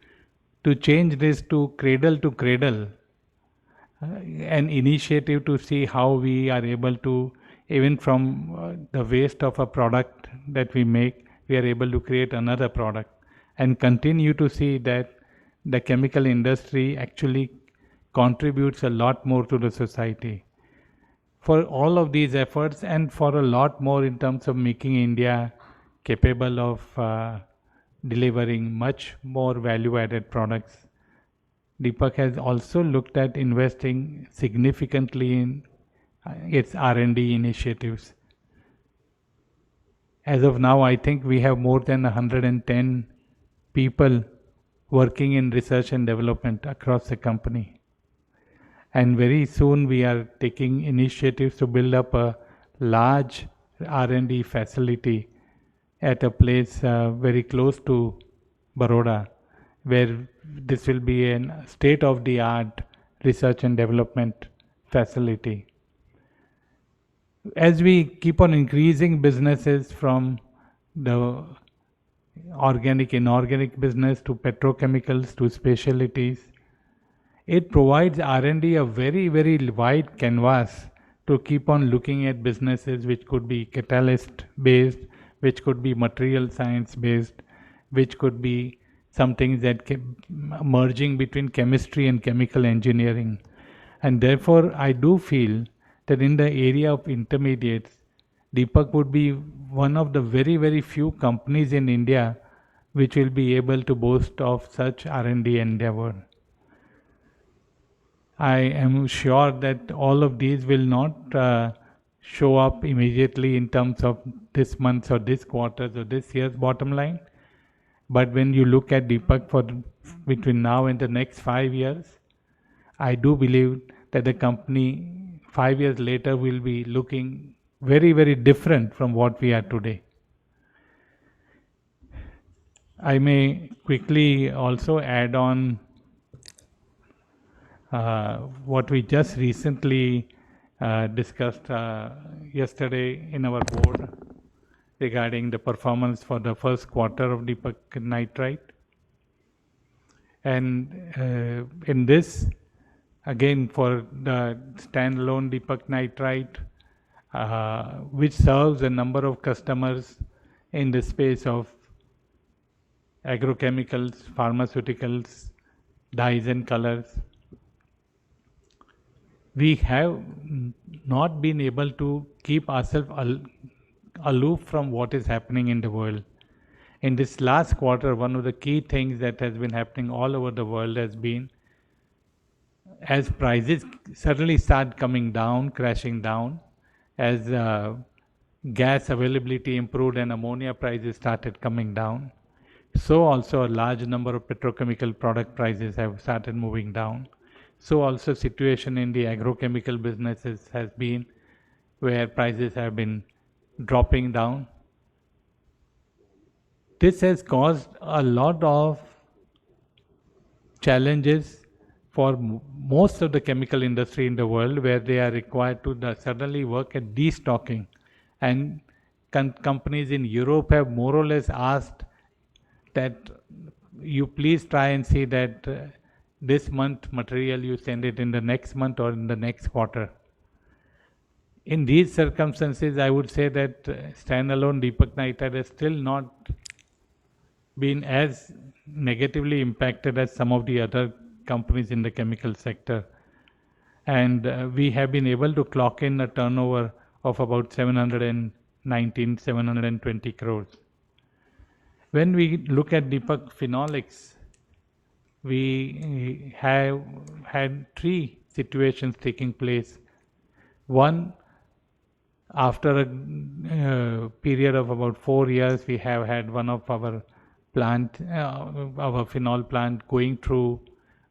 to change this to cradle, an initiative to see how we are able to, even from the waste of a product that we make, we are able to create another product and continue to see that the chemical industry actually contributes a lot more to the society. For all of these efforts and for a lot more in terms of making India capable of delivering much more value-added products, Deepak has also looked at investing significantly in its R&D initiatives. As of now, I think we have more than 110 people working in research and development across the company. And very soon we are taking initiatives to build up a large R&D facility at a place very close to Baroda, where this will be a state-of-the-art research and development facility. As we keep on increasing businesses from the organic, inorganic business to petrochemicals to specialties, it provides R&D a very, very wide canvas to keep on looking at businesses which could be catalyst based, which could be material science based, which could be something that merging between chemistry and chemical engineering. And therefore, I do feel that in the area of intermediates, Deepak would be one of the very, very few companies in India which will be able to boast of such R&D endeavor. I am sure that all of these will not show up immediately in terms of this month's or this quarter's or this year's bottom line. But when you look at Deepak for between now and the next 5 years, I do believe that the company 5 years later will be looking very, very different from what we are today. I may quickly also add on what we just recently discussed yesterday in our board regarding the performance for the first quarter of Deepak Nitrite. And in this, again, for the standalone Deepak Nitrite, which serves a number of customers in the space of agrochemicals, pharmaceuticals, dyes and colors, we have not been able to keep ourselves aloof from what is happening in the world. In this last quarter, one of the key things that has been happening all over the world has been, as prices suddenly start coming down, crashing down, as gas availability improved and ammonia prices started coming down, so also a large number of petrochemical product prices have started moving down. So also situation in the agrochemical businesses has been where prices have been dropping down. This has caused a lot of challenges for most of the chemical industry in the world, where they are required to suddenly work at destocking. And companies in Europe have more or less asked that you please try and see that this month material you send it in the next month or in the next quarter. In these circumstances, I would say that standalone Deepak Nitrite has still not been as negatively impacted as some of the other companies in the chemical sector. And we have been able to clock in a turnover of about 719, 720 crores. When we look at Deepak Phenolics, we have had 3 situations taking place. One, after a period of about 4 years, we have had one of our plant, our phenol plant, going through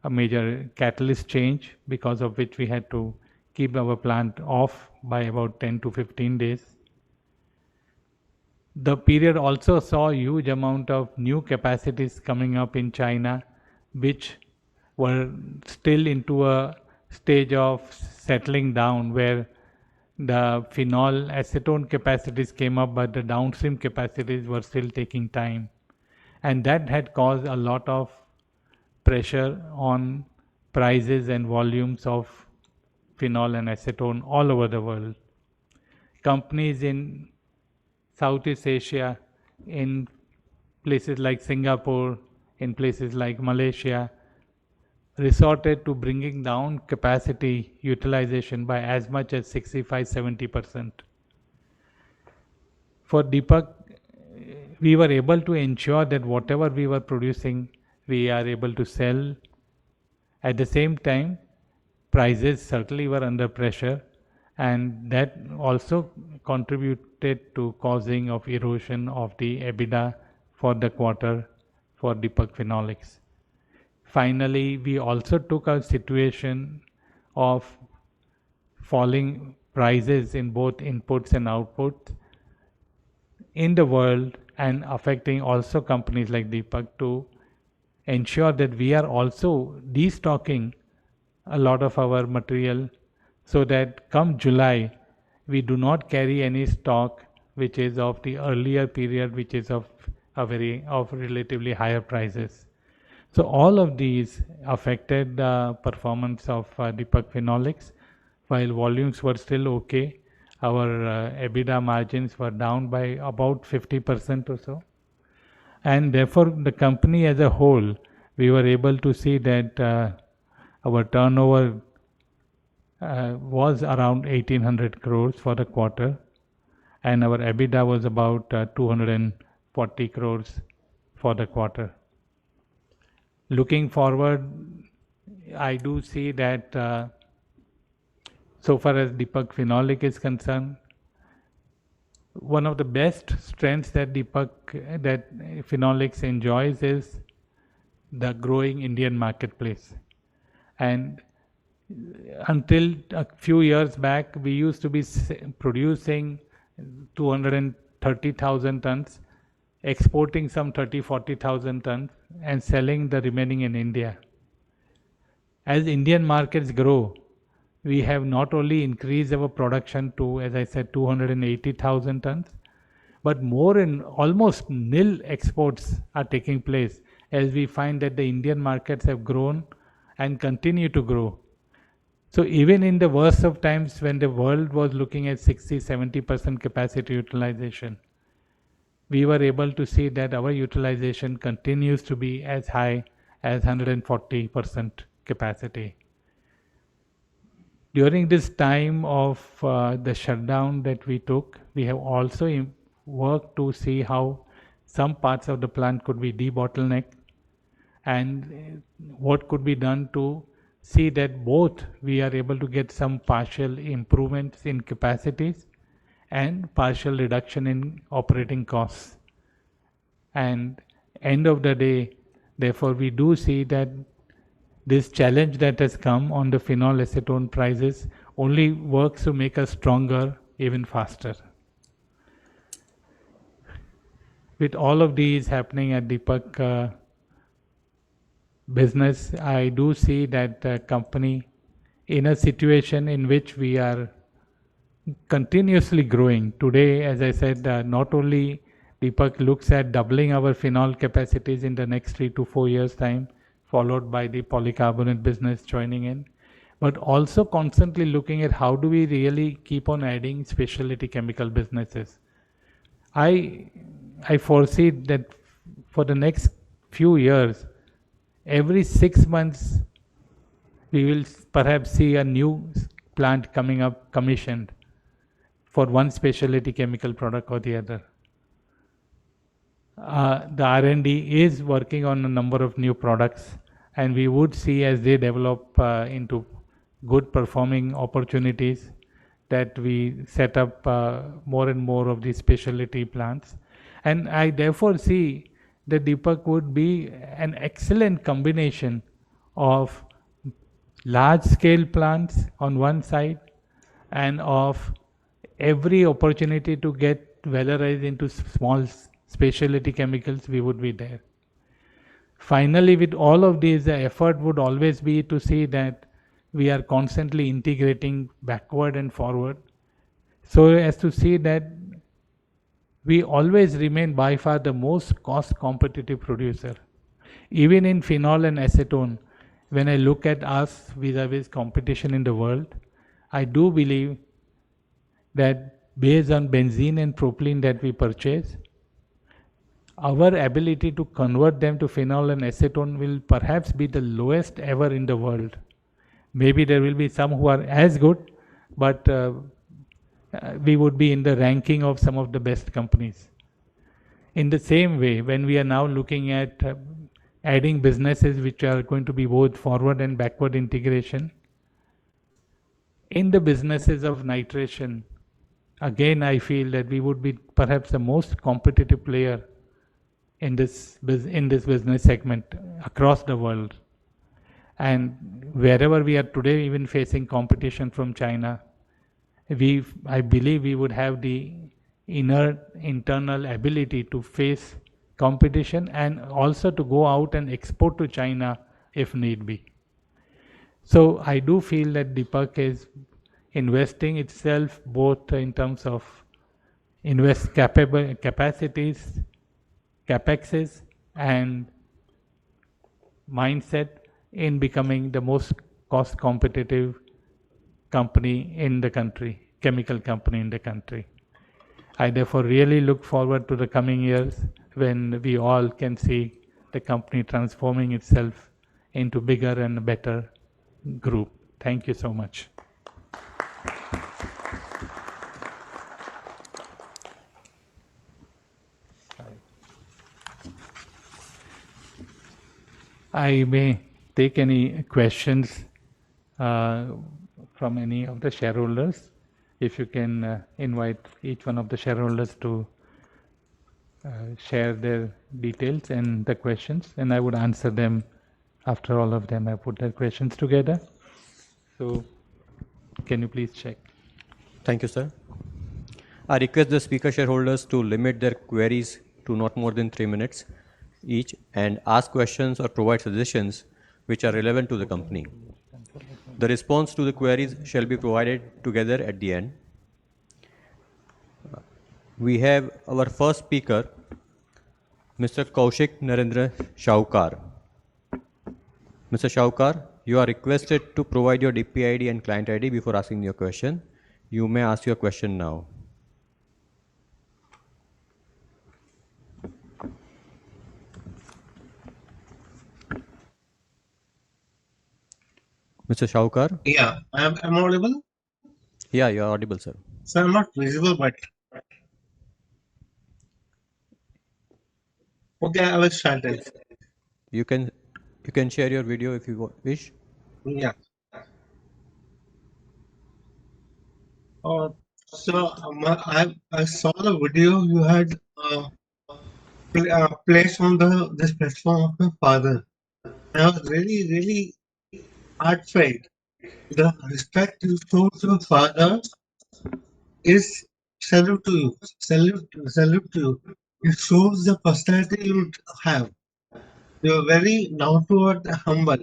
a major catalyst change, because of which we had to keep our plant off by about 10 to 15 days. The period also saw a huge amount of new capacities coming up in China, which were still into a stage of settling down, where the phenol acetone capacities came up, but the downstream capacities were still taking time. And that had caused a lot of pressure on prices and volumes of phenol and acetone all over the world. Companies in Southeast Asia, in places like Singapore, in places like Malaysia, resorted to bringing down capacity utilization by as much as 65-70%. For Deepak, we were able to ensure that whatever we were producing, we are able to sell. At the same time, prices certainly were under pressure, and that also contributed to causing of erosion of the EBITDA for the quarter for Deepak Phenolics. Finally, we also took a situation of falling prices in both inputs and outputs in the world and affecting also companies like Deepak to ensure that we are also destocking a lot of our material so that come July we do not carry any stock which is of the earlier period, which is of relatively higher prices. So all of these affected the performance of Deepak Phenolics. While volumes were still okay, our EBITDA margins were down by about 50% or so. And therefore, the company as a whole, we were able to see that our turnover was around 1800 crores for the quarter, and our EBITDA was about 240 crores for the quarter. Looking forward, I do see that so far as Deepak Phenolic is concerned, one of the best strengths that Phenolics enjoys is the growing Indian marketplace. And until a few years back, we used to be producing 230,000 tons, exporting some 30-40,000 tons, and selling the remaining in India. As Indian markets grow, we have not only increased our production to, as I said, 280,000 tons, but more and almost nil exports are taking place as we find that the Indian markets have grown and continue to grow. So even in the worst of times when the world was looking at 60-70% capacity utilization, we were able to see that our utilization continues to be as high as 140% capacity. During this time of the shutdown that we took, we have also worked to see how some parts of the plant could be debottlenecked and what could be done to see that both we are able to get some partial improvements in capacities and partial reduction in operating costs. And end of the day, therefore, we do see that this challenge that has come on the phenol acetone prices only works to make us stronger even faster. With all of these happening at Deepak business, I do see that the company in a situation in which we are continuously growing. Today, as I said, not only Deepak looks at doubling our phenol capacities in the next 3 to 4 years' time, followed by the polycarbonate business joining in, but also constantly looking at how do we really keep on adding specialty chemical businesses. I foresee that for the next few years, every 6 months, we will perhaps see a new plant coming up, commissioned for one specialty chemical product or the other. The R&D is working on a number of new products, and we would see as they develop into good performing opportunities that we set up more and more of these specialty plants. And I therefore see that Deepak would be an excellent combination of large scale plants on one side and of every opportunity to get valorized into small specialty chemicals, we would be there. Finally, with all of these, the effort would always be to see that we are constantly integrating backward and forward so as to see that we always remain by far the most cost competitive producer. Even in phenol and acetone, when I look at us vis-a-vis competition in the world, I do believe that based on benzene and propylene that we purchase, our ability to convert them to phenol and acetone will perhaps be the lowest ever in the world. Maybe there will be some who are as good, but we would be in the ranking of some of the best companies. In the same way, when we are now looking at adding businesses which are going to be both forward and backward integration, in the businesses of nitration, again I feel that we would be perhaps the most competitive player in this business segment across the world. And wherever we are today, even facing competition from China, I believe we would have the internal ability to face competition and also to go out and export to China if need be. So I do feel that Deepak is investing itself both in terms of capacities, capexes, and mindset in becoming the most cost competitive company in the country, chemical company in the country. I therefore really look forward to the coming years when we all can see the company transforming itself into bigger and better group. Thank you so much. I may take any questions from any of the shareholders. If you can invite each one of the shareholders to share their details and the questions, and I would answer them after all of them have put their questions together. So, can you please check? Thank you, sir. I request the speaker shareholders to limit their queries to not more than 3 minutes each and ask questions or provide suggestions which are relevant to the company. The response to the queries shall be provided together at the end. We have our first speaker, Mr. Kaushik Narendra Shaukar. Mr. Shaukar, you are requested to provide your DP ID and client ID before asking your question. You may ask your question now. Mr. Shaukar? Yeah, I'm audible. Yeah, you are audible, sir. So I'm not visible, but okay, I will start it. You can share your video if you wish. Yeah. So I saw the video you had placed on this platform of my father. I was really heartfelt. The respect you show to your father is salute to you. Salute to you. It shows the personality you have. You're very down to earth, humble.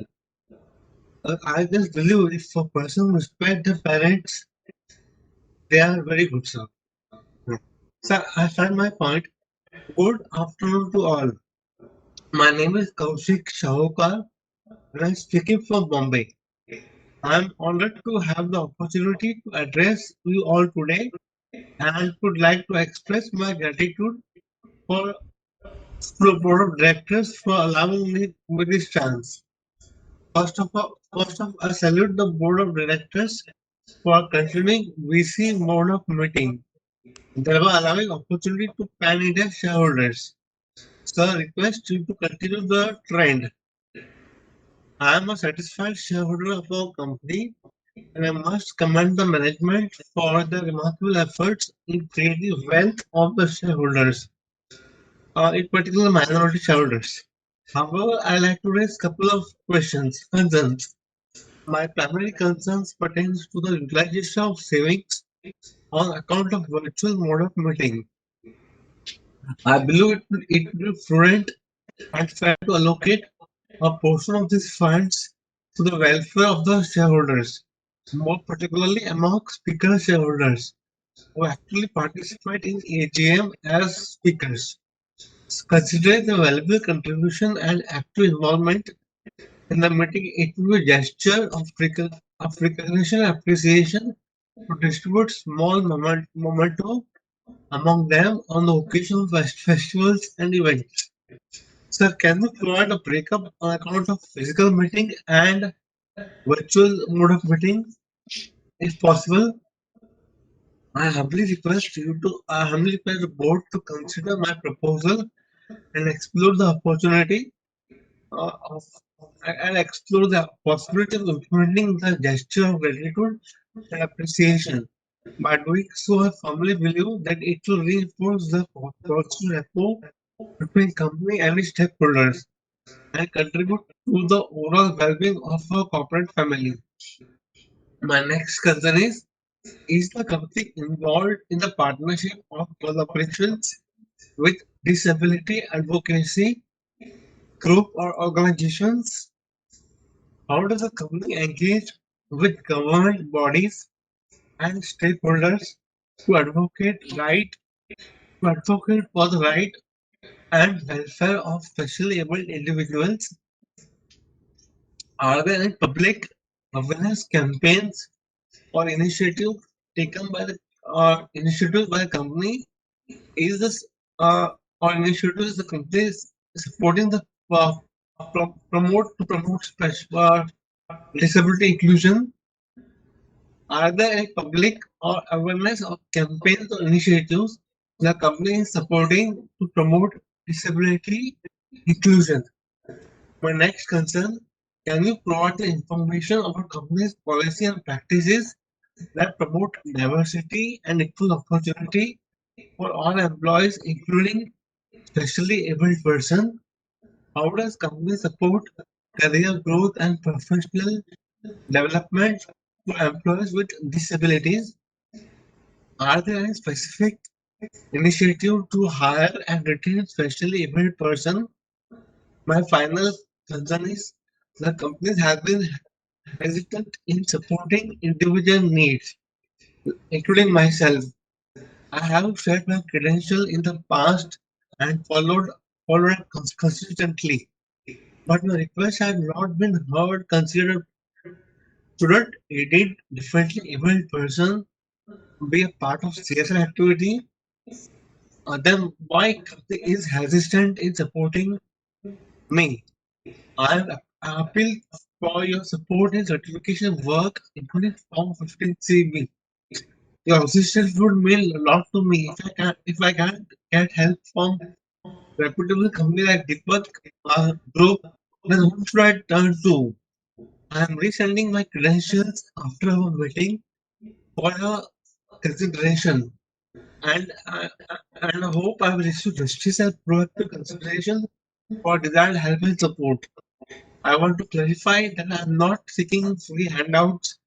I just believe if a person respect the parents, they are very good, sir. So I find my point. Good afternoon to all. My name is Kaushik Shahokar and I'm speaking from Bombay. I'm honored to have the opportunity to address you all today and would like to express my gratitude for the board of directors for allowing me with this chance. First of I salute the board of directors for continuing VC mode of meeting, thereby allowing opportunity to pan-India shareholders. Sir, request you to continue the trend. I am a satisfied shareholder of our company and I must commend the management for the remarkable efforts in creating wealth of the shareholders, in particular minority shareholders. However, I like to raise a couple of concerns. My primary concerns pertains to the utilization of savings on account of virtual mode of meeting. I believe it will be prudent and fair to allocate a portion of these funds to the welfare of the shareholders, more particularly among speaker shareholders who actually participate in AGM as speakers. Considering the valuable contribution and active involvement in the meeting, it will be a gesture of recognition and appreciation to distribute small memento among them on the occasion of festivals and events. Sir, can you provide a breakup on account of physical meeting and virtual mode of meeting, if possible? I humbly request the board to consider my proposal and explore the opportunity of and explore the possibility of implementing the gesture of gratitude and appreciation. By doing so, I firmly believe that it will reinforce the positive rapport between company and its stakeholders and contribute to the overall well-being of our corporate family. My next concern is the company involved in the partnership of collaborations with disability advocacy group or organizations? How does the company engage with government bodies and stakeholders to advocate for the right and welfare of specially abled individuals? Are there any public awareness campaigns or initiatives by the company? Is this or initiatives the company is supporting the uh, promote special disability inclusion? Are there any public or awareness or campaigns or initiatives the company is supporting to promote disability inclusion? My next concern, can you provide the information about company's policy and practices that promote diversity and equal opportunity for all employees, including specially abled person? How does company support career growth and professional development for employees with disabilities? Are there any specific initiative to hire and retain specially abled person? My final concern is the companies have been hesitant in supporting individual needs, including myself. I have shared my credential in the past and followed consistently, but my requests have not been heard. Considered shouldn't aided differently abled person be a part of CSR activity? Then why company is hesitant in supporting me? I appeal for your support in certification work, including Form 15CB. Your assistance would mean a lot to me. If I can't get help from reputable company like Deepak Group, then whom should I turn to? I am resending my credentials after our meeting for your consideration, and I hope I will receive justice and proactive consideration for desired help and support. I want to clarify that I am not seeking free handouts.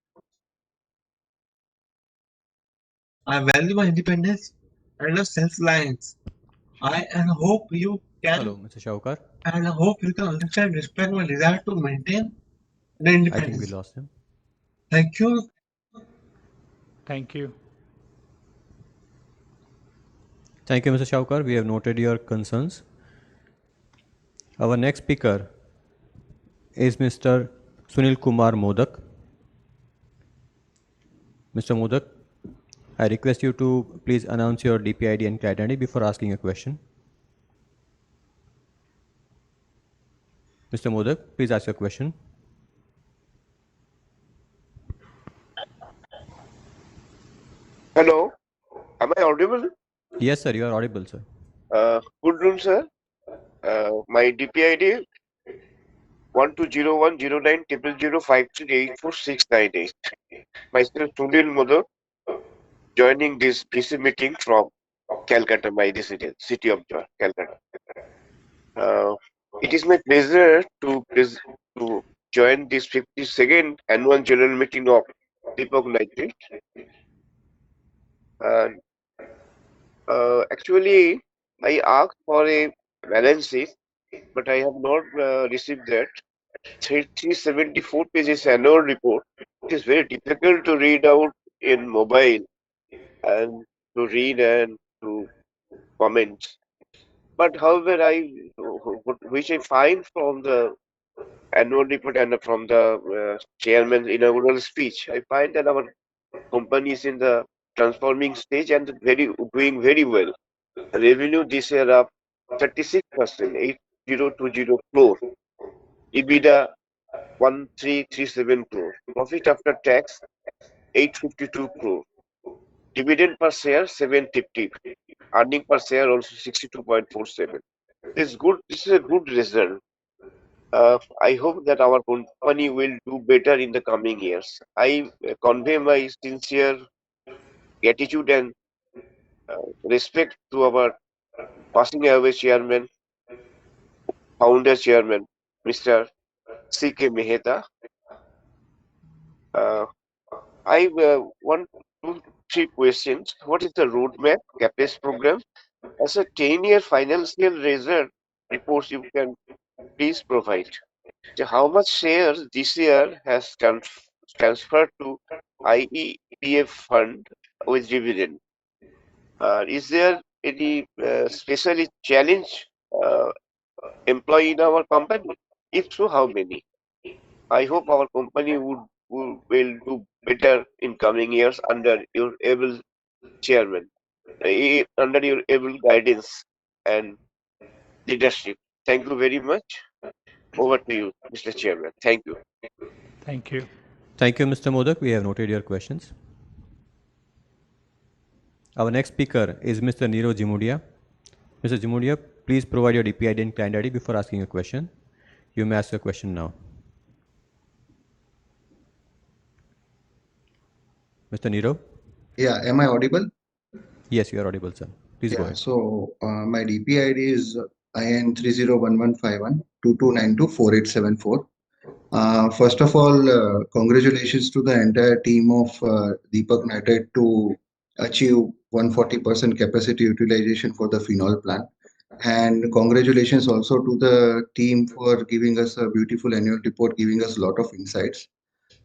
I value my independence and self-reliance. I and hope you Hello, can Mr. Shaukar. and I hope you can understand and respect my desire to maintain the I think we independence. lost him. Thank you. Thank you. Thank you, Mr. Shaukar. We have noted your concerns. Our next speaker is Mr. Sunil Kumar Modak. Mr. Modak, I request you to please announce your DPID and client ID before asking a question. Mr. Modak, please ask your question. Hello, am I audible? Yes, sir, you are audible, sir. Good noon, sir. My DPID 1201090005384698. Myself Sunil Modak, joining this PC meeting from Calcutta, my residence, city of Joy, Calcutta. It is my pleasure to join this 52nd annual general meeting of Deepak Nitrite. And actually, I asked for a balance sheet, but I have not received that. 374 pages annual report. It is very difficult to read out in mobile and to read and to comment. But however, which I find from the annual report and from the chairman's inaugural speech, I find that our company is in the transforming stage and doing very well. Revenue this year up 36%, 8020 crore. EBITDA 1337 crore. Profit after tax 852 crore. Dividend per share 750. Earning per share also 62.47. This good. This is a good result. I hope that our company will do better in the coming years. I convey my sincere gratitude and respect to our passing away chairman, founder chairman, Mr. C.K. Mehta. Uh, I want two, three questions. What is the roadmap, CAPEX program? As a 10-year financial result reports you can please provide. So how much shares this year has transferred to IEPF fund with dividend? Is there any specially challenge uh, employee in our company? If so, how many? I hope our company will do better in coming years under your able chairman, under your able guidance and leadership. Thank you very much. Over to you, Mr. Chairman. Thank you. Thank you. Thank you, Mr. Modak. We have noted your questions. Our next speaker is Mr. Niro Jimudia. Mr. Jimudia, please provide your DPID and client ID before asking a question. You may ask your question now. Mr. Niro? Yeah, am I audible? Yes, you are audible, sir. Please go Yeah, ahead. ahead. My DPID is IN 30115122924874. First of all, congratulations to the entire team of Deepak Nitrite to achieve 140% capacity utilization for the phenol plant. And congratulations also to the team for giving us a beautiful annual report, giving us a lot of insights.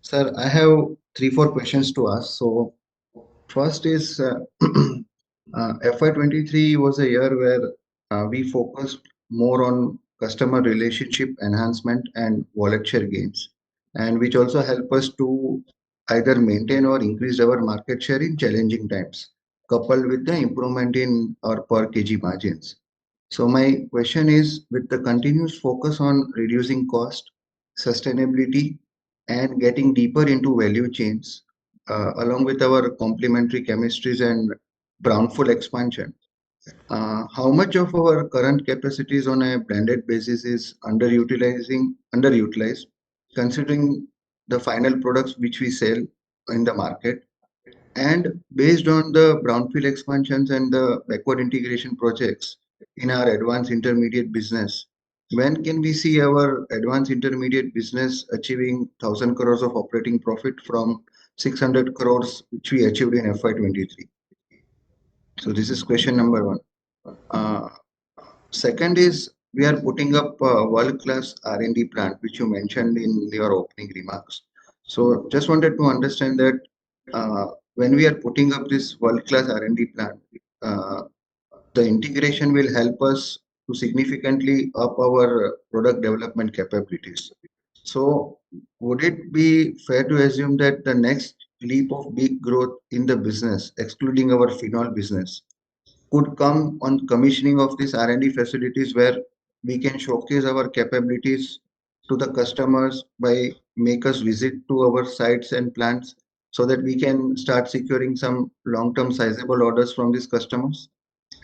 Sir, I have 3-4 questions to ask. So first is FY23 was a year where we focused more on customer relationship enhancement and wallet share gains, and which also help us to either maintain or increase our market share in challenging times, coupled with the improvement in our per kg margins. So my question is, with the continuous focus on reducing cost, sustainability, and getting deeper into value chains, along with our complementary chemistries and brownfield expansion, how much of our current capacities on a blended basis is underutilized, considering the final products which we sell in the market? And based on the brownfield expansions and the backward integration projects in our advanced intermediate business, when can we see our advanced intermediate business achieving 1,000 crores of operating profit from 600 crores which we achieved in FY23? So this is question number one. Second is, we are putting up a world-class R&D plant, which you mentioned in your opening remarks. So just wanted to understand that when we are putting up this world-class R&D plant, the integration will help us to significantly up our product development capabilities. So would it be fair to assume that the next leap of big growth in the business, excluding our phenol business, could come on commissioning of these R&D facilities where we can showcase our capabilities to the customers by make us visit to our sites and plants so that we can start securing some long-term sizable orders from these customers?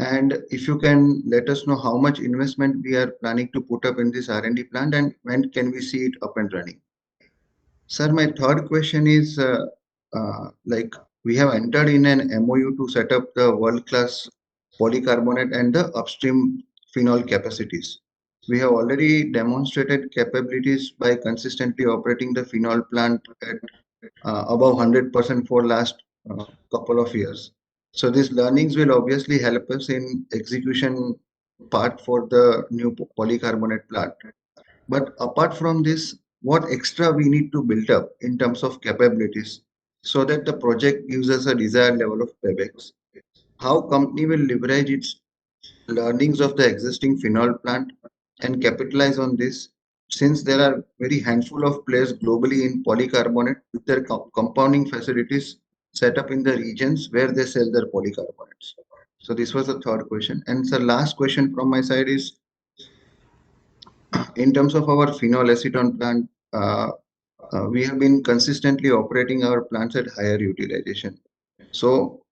And if you can let us know how much investment we are planning to put up in this R&D plant and when can we see it up and running? Sir, my third question is, like we have entered in an MOU to set up the world-class polycarbonate and the upstream phenol capacities. We have already demonstrated capabilities by consistently operating the phenol plant at above 100% for last couple of years. So these learnings will obviously help us in execution part for the new polycarbonate plant. But apart from this, what extra we need to build up in terms of capabilities so that the project gives us a desired level of paybacks? How company will leverage its learnings of the existing phenol plant and capitalize on this, since there are very handful of players globally in polycarbonate with their compounding facilities set up in the regions where they sell their polycarbonates? So this was the third question. And sir, last question from my side is, in terms of our phenol acetone plant, we have been consistently operating our plants at higher utilization. So,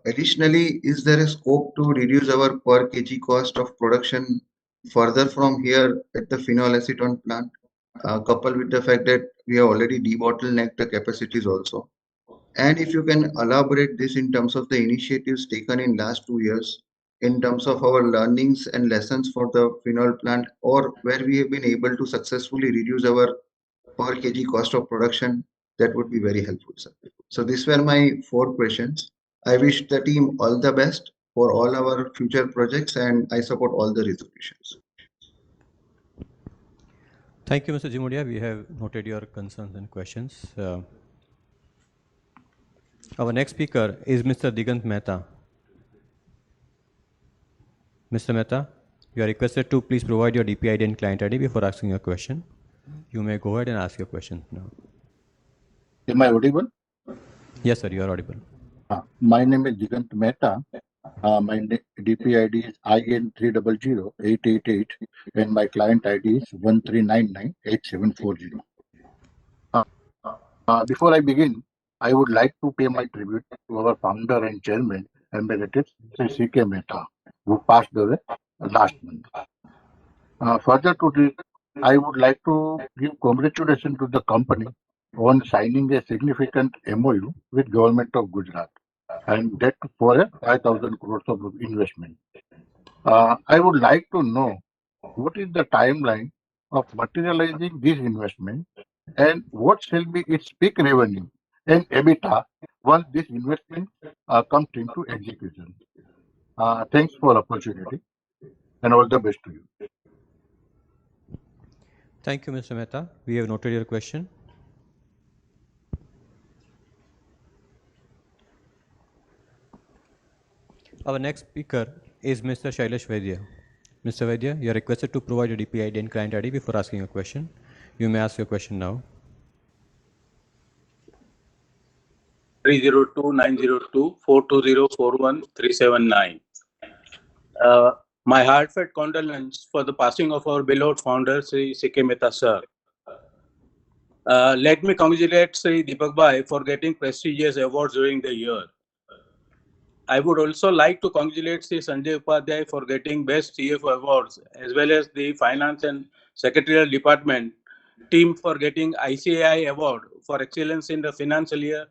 additionally, is there a scope to reduce our per kg cost of production further from here at the phenol acetone plant, coupled with the fact that we have already debottlenecked the capacities also? And if you can elaborate this in terms of the initiatives taken in last 2 years, in terms of our learnings and lessons for the phenol plant, or where we have been able to successfully reduce our per kg cost of production, that would be very helpful, sir. So these were my 4 questions. I wish the team all the best for all our future projects, and I support all the resolutions. Thank you, Mr. Jimodia. We have noted your concerns and questions. Our next speaker is Mr. Digant Mehta. Mr. Mehta, you are requested to please provide your DPID and client ID before asking your question. You may go ahead and ask your question now. Am I audible? Yes, sir, you are audible. My name is Digant Mehta. My DPID is IN300888 and my client ID is 13998740. Before I begin, I would like to pay my tribute to our founder and chairman, Emeritus Sri C.K. Mehta, who passed away last month. Further to this, I would like to give congratulations to the company on signing a significant MOU with Government of Gujarat, and that for a 5,000 crores of investment. I would like to know what is the timeline of materializing this investment and what shall be its peak revenue and EBITDA once this investment comes into execution. Thanks for the opportunity and all the best to you. Thank you, Mr. Mehta. We have noted your question. Our next speaker is Mr. Shailesh Vaidya. Mr. Vaidya, you are requested to provide your DPID and client ID before asking a question. You may ask your question now. 302-902-420-41379. My heartfelt condolence for the passing of our beloved founder, Sri C.K. Mehta sir. Let me congratulate Sri Deepak Bhai for getting prestigious awards during the year. I would also like to congratulate Sri Sanjay Upadhyay for getting Best CFO awards, as well as the Finance and Secretarial Department team for getting ICAI Award for Excellence in the Financial Year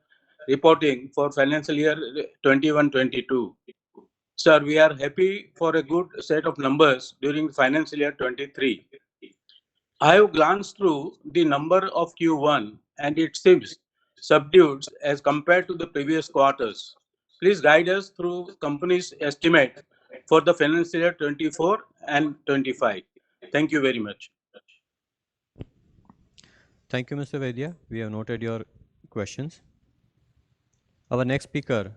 Reporting for Financial Year 21-22. Sir, we are happy for a good set of numbers during financial year 23. I have glanced through the number of Q1 and it seems subdued as compared to the previous quarters. Please guide us through company's estimate for the financial year 24 and 25. Thank you very much. Thank you, Mr. Vaidya. We have noted your questions. Our next speaker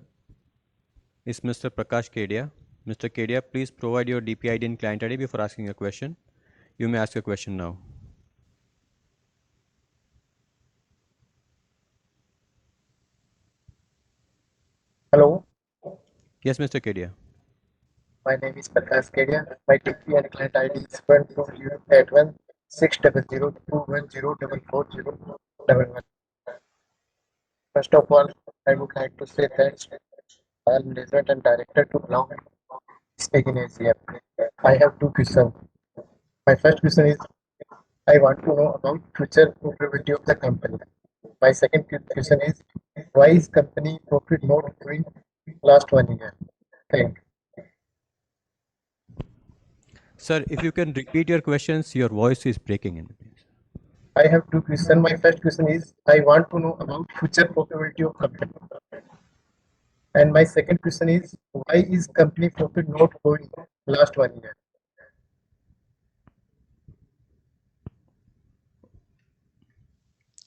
is Mr. Prakash Kedia. Mr. Kedia, please provide your DPID and client ID before asking a question. You may ask your question now. Hello. Yes, Mr. Kedia. My name is Prakash Kedia. My DP and client ID is 120816102104401. First of all, I would like to say thanks to all management and director to allow me speak in Asia. I have 2 questions. My first question is, I want to know about future profitability of the company. My second question is, why is company profit not growing last 1 year? Thank you. Sir, if you can repeat your questions, your voice is breaking in between. I have 2 questions. My first question is, I want to know about future profitability of company. And my second question is, why is company profit not growing last 1 year?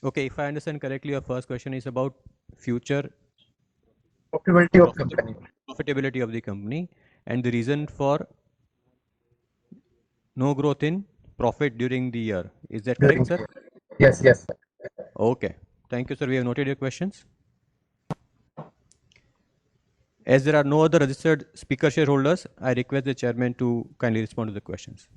Okay, if I understand correctly, your first question is about future profitability of company. Profitability of the company and the reason for no growth in profit during the year. Is that correct, sir? Yes, yes, sir. Okay. Thank you, sir. We have noted your questions. As there are no other registered speaker shareholders, I request the chairman to kindly respond to the questions.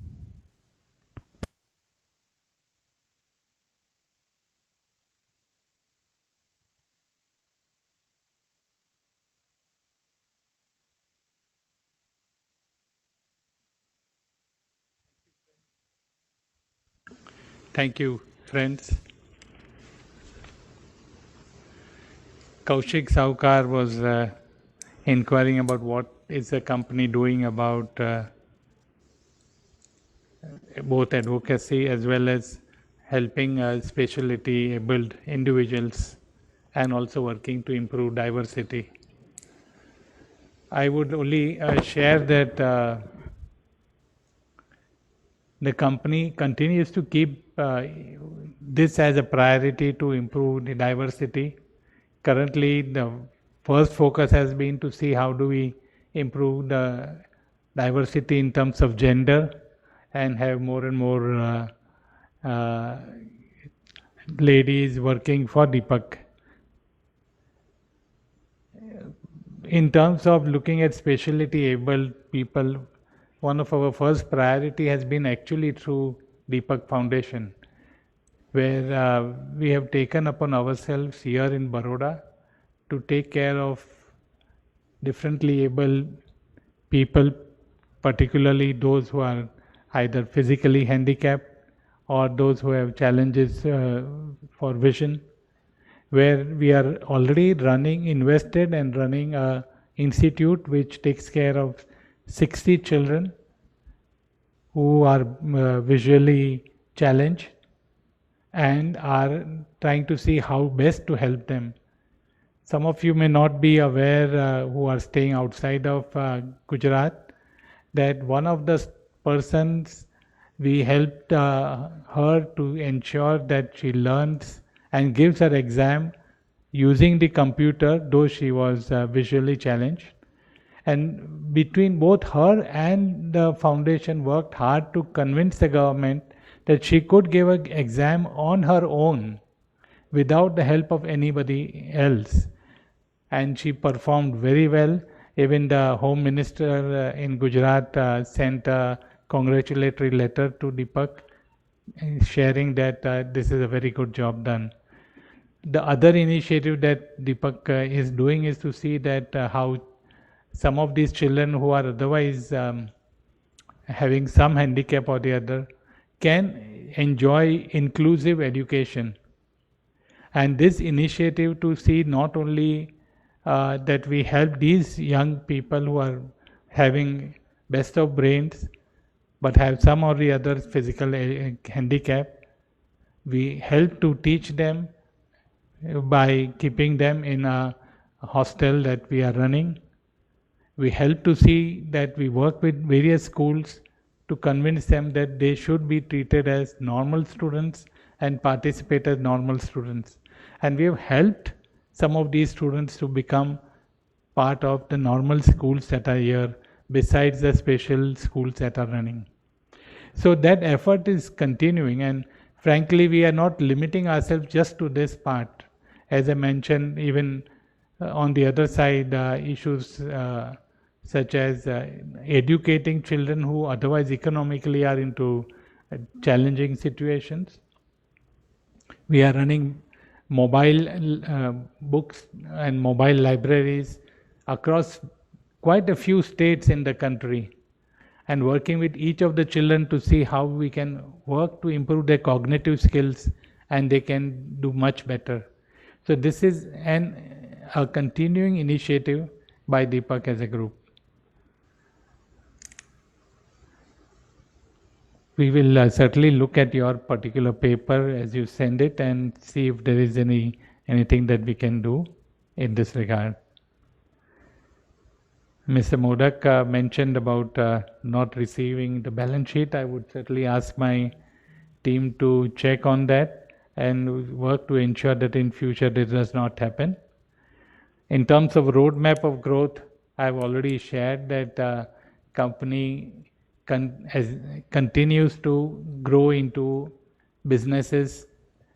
Thank you, friends. Kaushik Saukar was inquiring about what is the company doing about both advocacy as well as helping specialty abled individuals and also working to improve diversity. I would only share that the company continues to keep this as a priority to improve the diversity. Currently, the first focus has been to see how do we improve the diversity in terms of gender and have more and more ladies working for Deepak. In terms of looking at specialty abled people, one of our first priority has been actually through Deepak Foundation, where we have taken upon ourselves here in Baroda to take care of differently able people, particularly those who are either physically handicapped or those who have challenges for vision, where we are already invested and running a institute which takes care of 60 children who are visually challenged and are trying to see how best to help them. Some of you may not be aware who are staying outside of Gujarat that one of the persons we helped her to ensure that she learns and gives her exam using the computer, though she was visually challenged. And between both her and the foundation worked hard to convince the government that she could give an exam on her own without the help of anybody else. And she performed very well. Even the Home Minister in Gujarat sent a congratulatory letter to Deepak sharing that this is a very good job done. The other initiative that Deepak is doing is to see that how some of these children who are otherwise having some handicap or the other can enjoy inclusive education. And this initiative to see not only that we help these young people who are having best of brains but have some or the other physical handicap, we help to teach them by keeping them in a hostel that we are running. We help to see that we work with various schools to convince them that they should be treated as normal students and participate as normal students. And we have helped some of these students to become part of the normal schools that are here besides the special schools that are running. So that effort is continuing, and frankly we are not limiting ourselves just to this part. As I mentioned, even on the other side, issues such as educating children who otherwise economically are into challenging situations. We are running mobile books and mobile libraries across quite a few states in the country, and working with each of the children to see how we can work to improve their cognitive skills and they can do much better. So this is a continuing initiative by Deepak as a group. We will certainly look at your particular paper as you send it and see if there is anything that we can do in this regard. Mr. Modak mentioned about not receiving the balance sheet. I would certainly ask my team to check on that and work to ensure that in future this does not happen. In terms of roadmap of growth, I have already shared that company continues to grow into businesses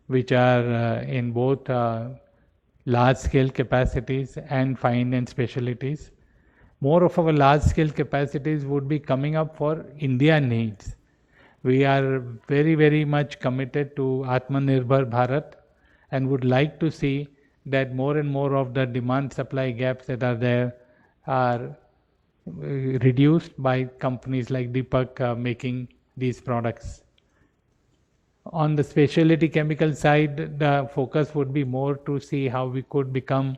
which are in both large scale capacities and fine and specialties. more of our large scale capacities would be coming up for India needs. We are very, very much committed to Atmanirbhar Bharat and would like to see that more and more of the demand supply gaps that are there are reduced by companies like Deepak making these products. On the specialty chemical side, the focus would be more to see how we could become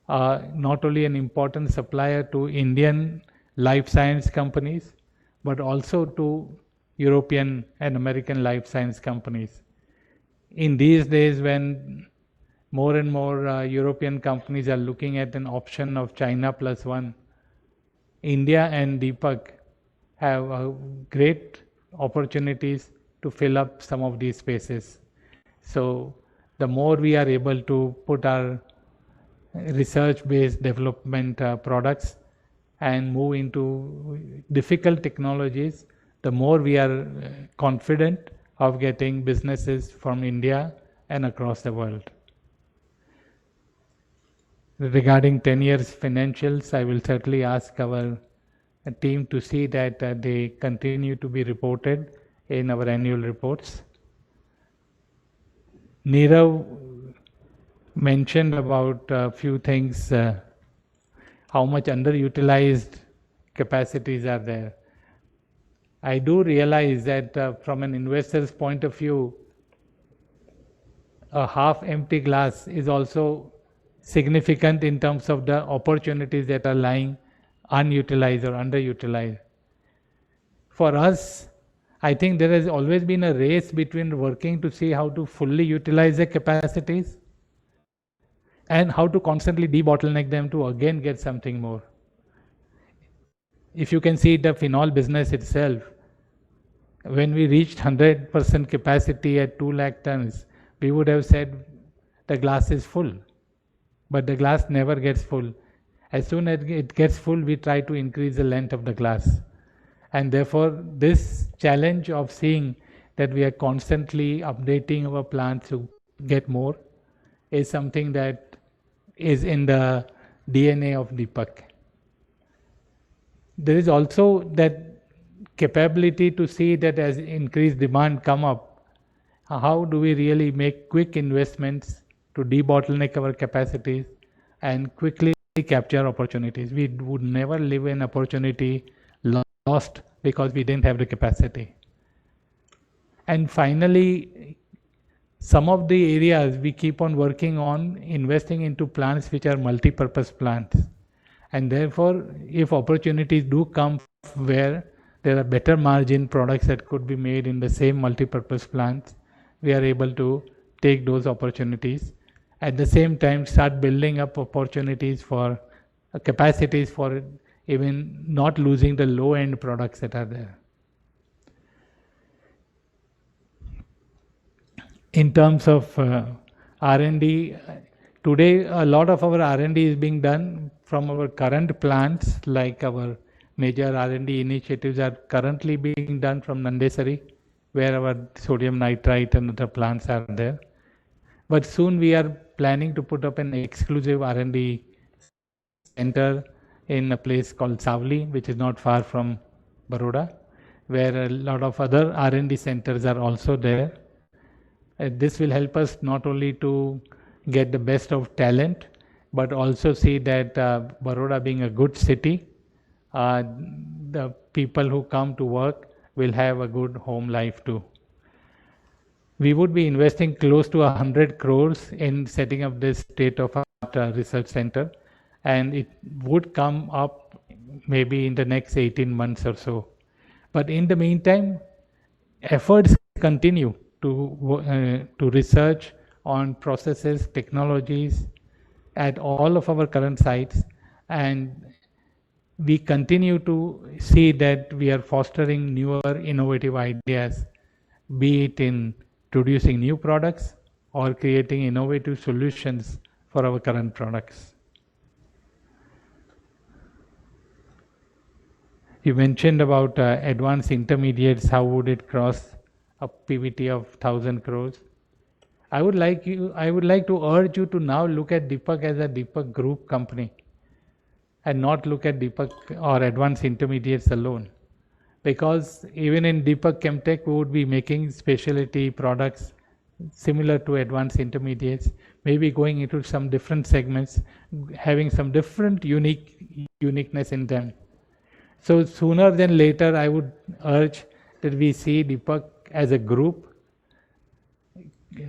not only an important supplier to Indian life science companies, but also to European and American life science companies. In these days, when more and more European companies are looking at an option of China plus one, India and Deepak have great opportunities to fill up some of these spaces. So the more we are able to put our research-based development products and move into difficult technologies, the more we are confident of getting businesses from India and across the world. Regarding 10 years financials, I will certainly ask our team to see that they continue to be reported in our annual reports. Nirav mentioned about a few things, how much underutilized capacities are there. I do realize that from an investor's point of view, a half empty glass is also significant in terms of the opportunities that are lying unutilized or underutilized. For us, I think there has always been a race between working to see how to fully utilize the capacities and how to constantly debottleneck them to again get something more. If you can see the phenol business itself, when we reached 100% capacity at 2 lakh tons, we would have said the glass is full, but the glass never gets full. As soon as it gets full, we try to increase the length of the glass. And therefore, this challenge of seeing that we are constantly updating our plants to get more is something that is in the DNA of Deepak. There is also that capability to see that as increased demand come up, how do we really make quick investments to debottleneck our capacities and quickly capture opportunities. We would never leave an opportunity lost because we didn't have the capacity. And finally, some of the areas we keep on working on investing into plants which are multi-purpose plants. And therefore, if opportunities do come where there are better margin products that could be made in the same multi-purpose plants, we are able to take those opportunities. At the same time, start building up opportunities for capacities for even not losing the low-end products that are there. In terms of R&D, today a lot of our R&D is being done from our current plants, like our major R&D initiatives are currently being done from Nandesari, where our sodium nitrite and other plants are there. But soon we are planning to put up an exclusive R&D center in a place called Savli, which is not far from Baroda, where a lot of other R&D centers are also there. This will help us not only to get the best of talent, but also see that Baroda being a good city, the people who come to work will have a good home life too. We would be investing close to 100 crores in setting up this state-of-art research center, and it would come up maybe in the next 18 months or so. But in the meantime, efforts continue to research on processes, technologies at all of our current sites, and we continue to see that we are fostering newer innovative ideas, be it in producing new products or creating innovative solutions for our current products. You mentioned about advanced intermediates, how would it cross a PBT of 1,000 crores? I would like to urge you to now look at Deepak as a Deepak Group company and not look at Deepak or advanced intermediates alone. Because even in Deepak Chemtech, we would be making specialty products similar to advanced intermediates, maybe going into some different segments, having some different uniqueness in them. So sooner than later, I would urge that we see Deepak as a group.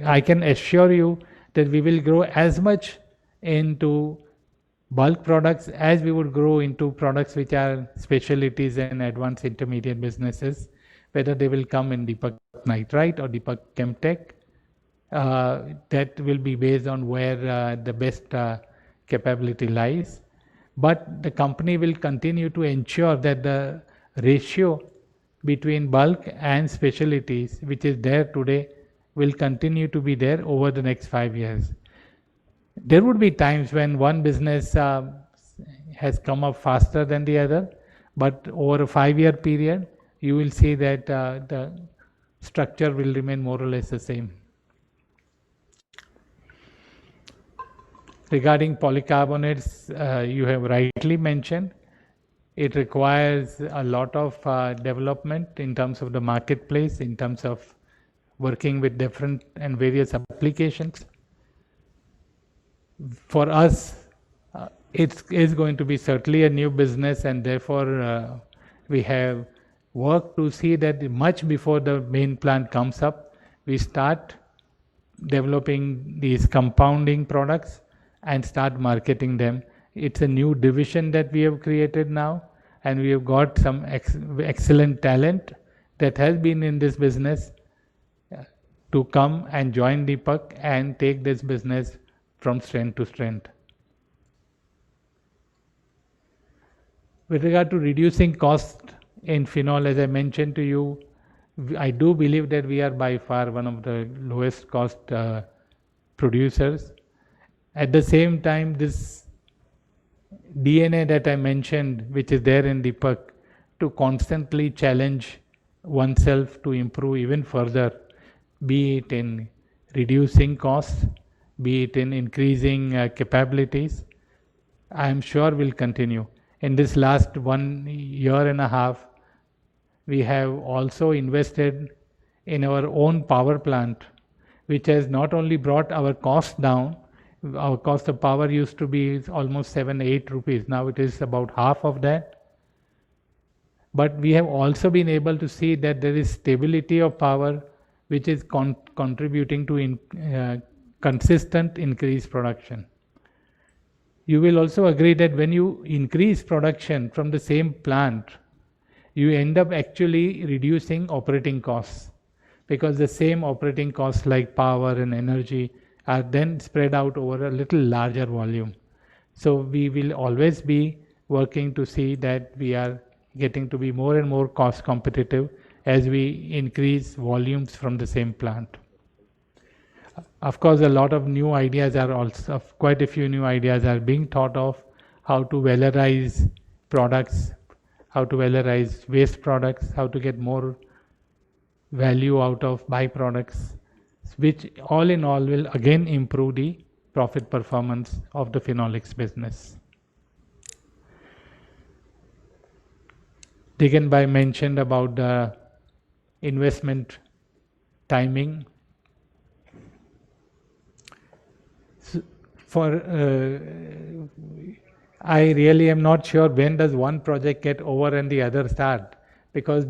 I can assure you that we will grow as much into bulk products as we would grow into products which are specialties and advanced intermediate businesses, whether they will come in Deepak Nitrite or Deepak Chemtech. That will be based on where the best capability lies. But the company will continue to ensure that the ratio between bulk and specialties, which is there today, will continue to be there over the next 5 years. There would be times when one business has come up faster than the other, but over a 5-year period, you will see that the structure will remain more or less the same. Regarding polycarbonates, you have rightly mentioned, it requires a lot of development in terms of the marketplace, in terms of working with different and various applications. For us, it is going to be certainly a new business, and therefore we have worked to see that much before the main plant comes up, we start developing these compounding products and start marketing them. It's a new division that we have created now, and we have got some excellent talent that has been in this business to come and join Deepak and take this business from strength to strength. With regard to reducing cost in phenol, as I mentioned to you, I do believe that we are by far one of the lowest cost producers. At the same time, this DNA that I mentioned, which is there in Deepak, to constantly challenge oneself to improve even further, be it in reducing costs, be it in increasing capabilities, I am sure will continue. In this last 1.5 years, we have also invested in our own power plant, which has not only brought our cost down. Our cost of power used to be almost 7-8 rupees. Now it is about half of that. But we have also been able to see that there is stability of power, which is contributing to consistent increased production. You will also agree that when you increase production from the same plant, you end up actually reducing operating costs, because the same operating costs like power and energy are then spread out over a little larger volume. So we will always be working to see that we are getting to be more and more cost competitive as we increase volumes from the same plant. Of course, a lot of new ideas are also, quite a few new ideas are being thought of, how to valorize products, how to valorize waste products, how to get more value out of byproducts, which all in all will again improve the profit performance of the phenolics business. Diganbhai mentioned about the investment timing. I really am not sure when does one project get over and the other start, because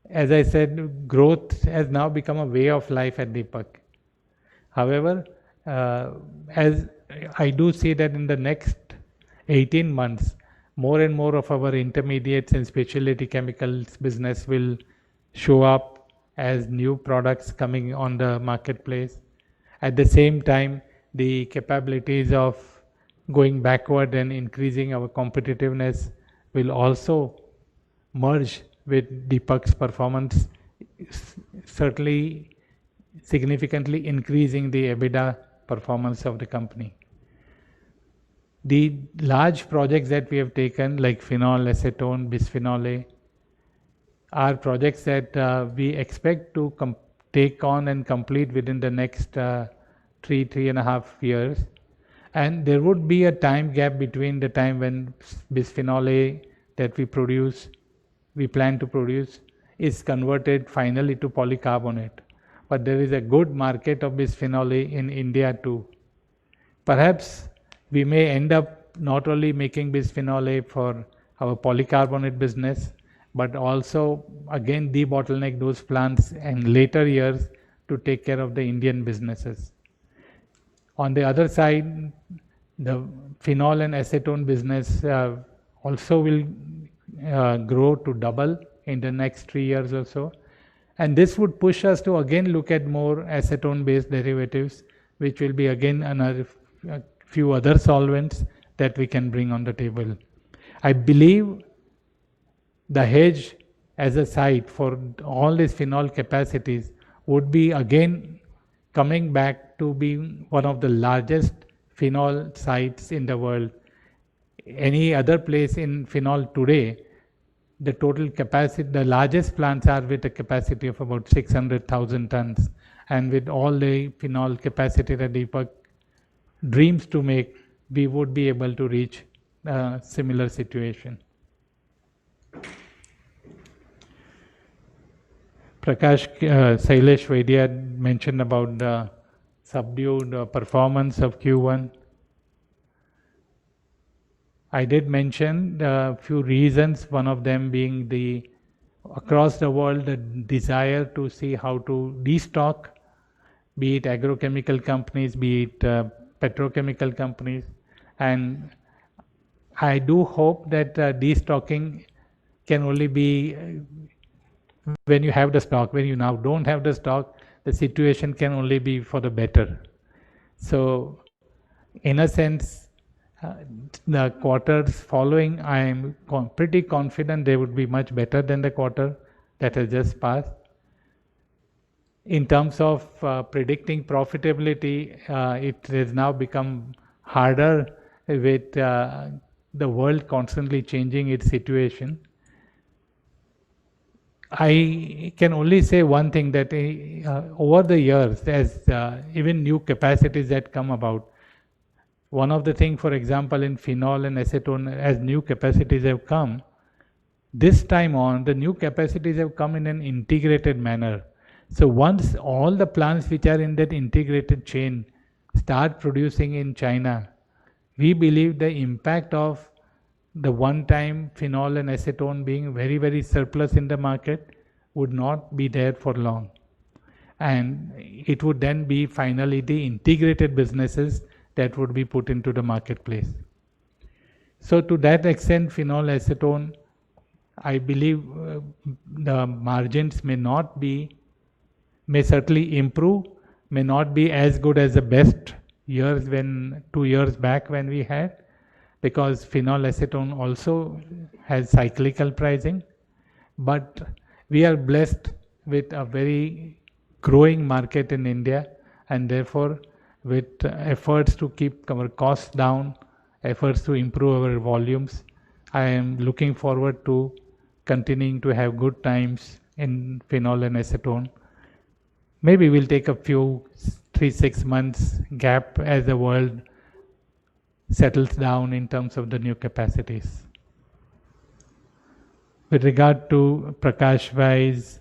as I said, growth has now become a way of life at Deepak. However, as I do see that in the next 18 months, more and more of our intermediates and specialty chemicals business will show up as new products coming on the marketplace. At the same time, the capabilities of going backward and increasing our competitiveness will also merge with Deepak's performance, certainly significantly increasing the EBITDA performance of the company. The large projects that we have taken, like phenol, acetone, bisphenol A, are projects that we expect to take on and complete within the next 3.5 years. And there would be a time gap between the time when bisphenol A that we plan to produce, is converted finally to polycarbonate. But there is a good market of bisphenol A in India too. Perhaps we may end up not only making bisphenol A for our polycarbonate business, but also again debottleneck those plants in later years to take care of the Indian businesses. On the other side, the phenol and acetone business also will grow to double in the next 3 years or so. And this would push us to again look at more acetone based derivatives, which will be again another few other solvents that we can bring on the table. I believe the hedge as a site for all these phenol capacities would be again coming back to be one of the largest phenol sites in the world. Any other place in phenol today, the total capacity, the largest plants are with a capacity of about 600,000 tons. And with all the phenol capacity that Deepak dreams to make, we would be able to reach a similar situation. Prakash Sailesh Vaidya mentioned about the subdued performance of Q1. I did mention a few reasons, one of them being the across the world the desire to see how to destock, be it agrochemical companies, be it petrochemical companies, and I do hope that destocking can only be when you have the stock. When you now don't have the stock, the situation can only be for the better. So, in a sense, the quarters following, I am pretty confident they would be much better than the quarter that has just passed. In terms of predicting profitability, it has now become harder with the world constantly changing its situation. I can only say one thing, that over the years, as even new capacities that come about, one of the things, for example, in phenol and acetone, as new capacities have come, this time on, the new capacities have come in an integrated manner. So once all the plants which are in that integrated chain start producing in China, we believe the impact of the one-time phenol and acetone being very, very surplus in the market would not be there for long. And it would then be finally the integrated businesses that would be put into the marketplace. So to that extent, phenol acetone, I believe the margins may certainly improve, may not be as good as the best years 2 years back when we had, because phenol acetone also has cyclical pricing. But we are blessed with a very growing market in India, and therefore with efforts to keep our costs down, efforts to improve our volumes, I am looking forward to continuing to have good times in phenol and acetone. Maybe we'll take a few 3-6 months gap as the world settles down in terms of the new capacities. With regard to Prakash Bhai's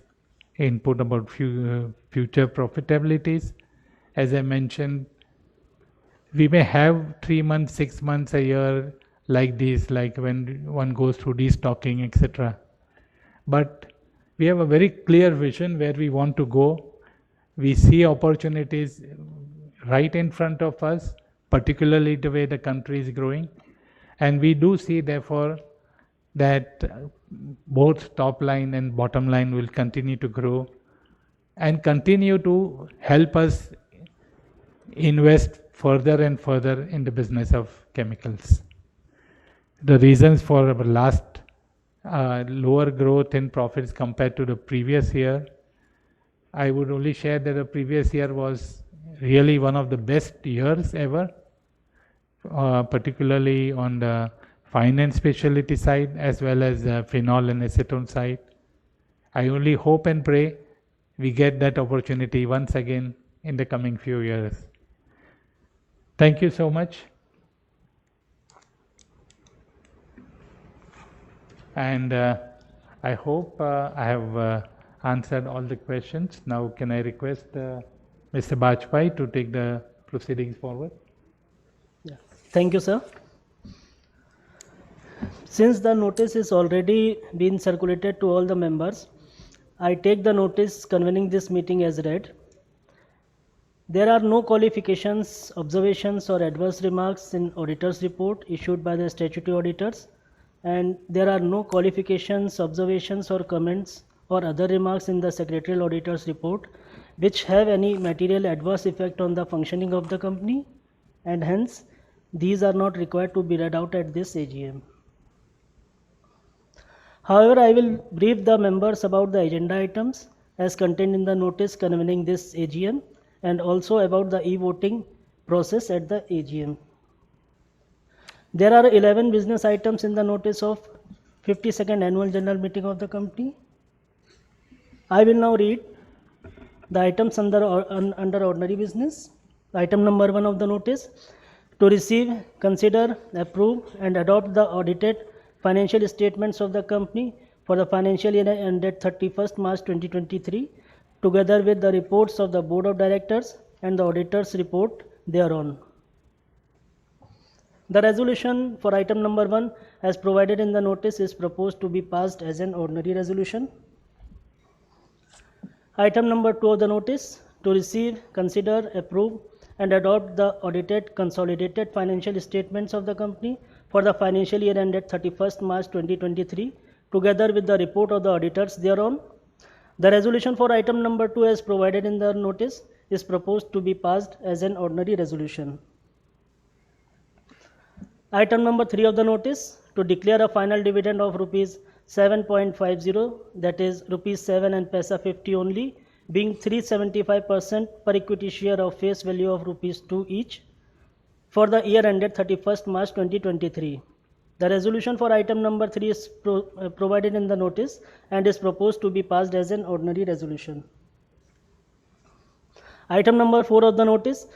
input about future profitabilities, as I mentioned, we may have 3 months, 6 months a year like this, like when one goes through destocking, etc. But we have a very clear vision where we want to go. We see opportunities right in front of us, particularly the way the country is growing. And we do see, therefore, that both top line and bottom line will continue to grow and continue to help us invest further and further in the business of chemicals. The reasons for our last lower growth in profits compared to the previous year, I would only share that the previous year was really one of the best years ever, particularly on the fine and specialty side as well as the phenol and acetone side. I only hope and pray we get that opportunity once again in the coming few years. Thank you so much. And I hope I have answered all the questions. Now, can I request Mr. Bajpai to take the proceedings forward? Yeah. Thank you, sir. Since the notice is already been circulated to all the members, I take the notice convening this meeting as read. There are no qualifications, observations or adverse remarks in auditor's report issued by the statutory auditors, and there are no qualifications, observations or comments or other remarks in the secretarial auditor's report which have any material adverse effect on the functioning of the company, and hence these are not required to be read out at this AGM. However, I will brief the members about the agenda items as contained in the notice convening this AGM and also about the e-voting process at the AGM. There are 11 business items in the notice of 52nd annual general meeting of the company. I will now read the items under ordinary business. Item number 1 of the notice: to receive, consider, approve and adopt the audited financial statements of the company for the financial year ended 31st March 2023, together with the reports of the Board of Directors and the auditor's report thereon. The resolution for item number 1 as provided in the notice is proposed to be passed as an ordinary resolution. Item number 2 of the notice: to receive, consider, approve and adopt the audited consolidated financial statements of the company for the financial year ended 31st March 2023, together with the report of the auditors thereon. The resolution for item number 2 as provided in the notice is proposed to be passed as an ordinary resolution. Item number 3 of the notice: to declare a final dividend of rupees 7.50, that is rupees 7 and paisa 50 only, being 375% per equity share of face value of rupees 2 each for the year ended 31st March 2023. The resolution for item number 3 is provided in the notice and is proposed to be passed as an ordinary resolution. Item number 4 of the notice: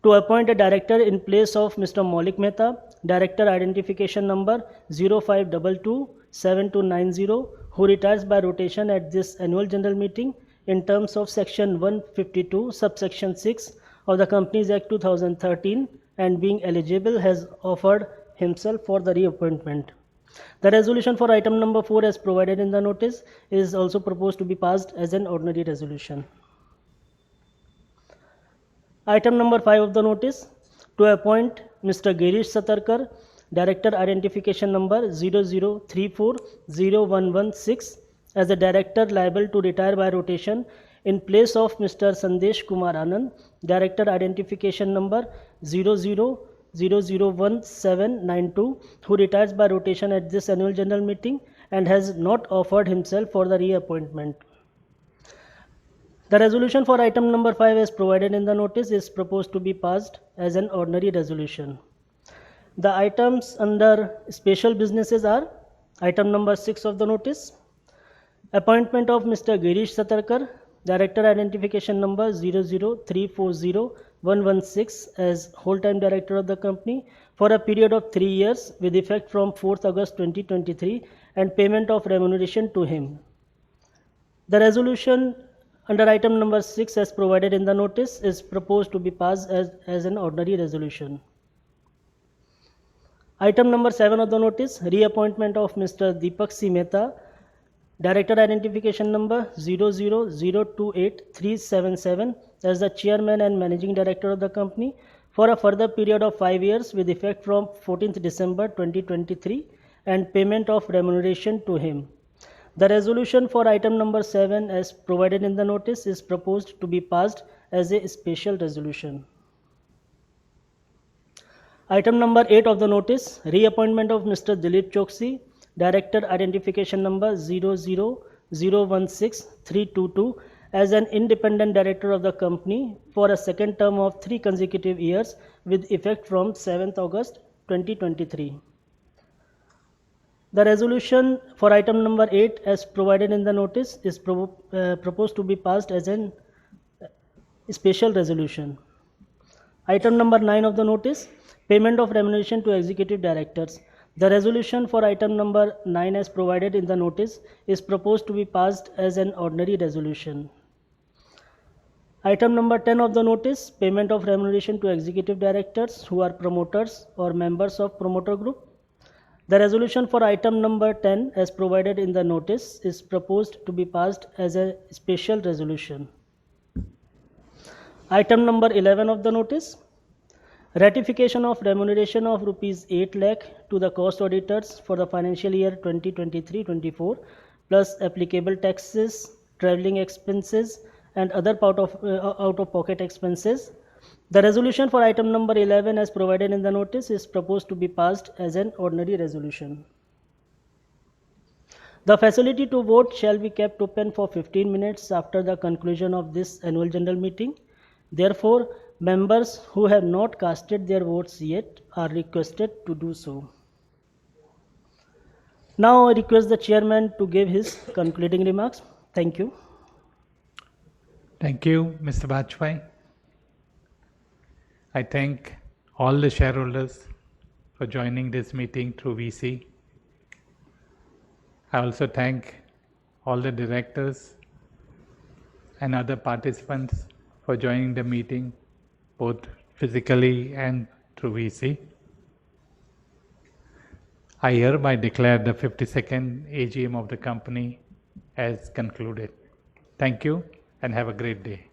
to appoint a director in place of Mr. Maulik Mehta, director identification number 05227290, who retires by rotation at this annual general meeting in terms of section 152 subsection 6 of the Companies Act 2013, and being eligible has offered himself for the reappointment. The resolution for item number 4 as provided in the notice is also proposed to be passed as an ordinary resolution. Item number 5 of the notice: to appoint Mr. Girish Satarkar, director identification number 00340116, as a director liable to retire by rotation in place of Mr. Sandesh Kumar Anand, director identification number 00001792, who retires by rotation at this annual general meeting and has not offered himself for the reappointment. The resolution for item number 5 as provided in the notice is proposed to be passed as an ordinary resolution. The items under special businesses are: item number 6 of the notice, appointment of Mr. Girish Satarkar, director identification number 00340116, as whole-time director of the company for a period of 3 years with effect from 4th August 2023, and payment of remuneration to him. The resolution under item number 6 as provided in the notice is proposed to be passed as an ordinary resolution. Item number 7 of the notice, reappointment of Mr. Deepak C. Mehta, director identification number 00028377, as the chairman and managing director of the company for a further period of 5 years with effect from 14th December 2023, and payment of remuneration to him. The resolution for item number 7 as provided in the notice is proposed to be passed as a special resolution. Item number 8 of the notice, reappointment of Mr. Dilip Choksi, director identification number 00016322, as an independent director of the company for a second term of 3 consecutive years with effect from 7th August 2023. The resolution for item number 8 as provided in the notice is proposed to be passed as a special resolution. Item number 9 of the notice, payment of remuneration to executive directors. The resolution for item number 9 as provided in the notice is proposed to be passed as an ordinary resolution. Item number 10 of the notice, payment of remuneration to executive directors who are promoters or members of promoter group. The resolution for item number 10 as provided in the notice is proposed to be passed as a special resolution. Item number 11 of the notice, ratification of remuneration of rupees 8 lakh to the cost auditors for the financial year 2023-24 plus applicable taxes, travelling expenses and other out-of-pocket expenses. The resolution for item number 11 as provided in the notice is proposed to be passed as an ordinary resolution. The facility to vote shall be kept open for 15 minutes after the conclusion of this annual general meeting. Therefore, members who have not casted their votes yet are requested to do so. Now I request the chairman to give his concluding remarks. Thank you. Thank you, Mr. Bajpai. I thank all the shareholders for joining this meeting through VC. I also thank all the directors and other participants for joining the meeting, both physically and through VC. I hereby declare the 52nd AGM of the company as concluded. Thank you and have a great day.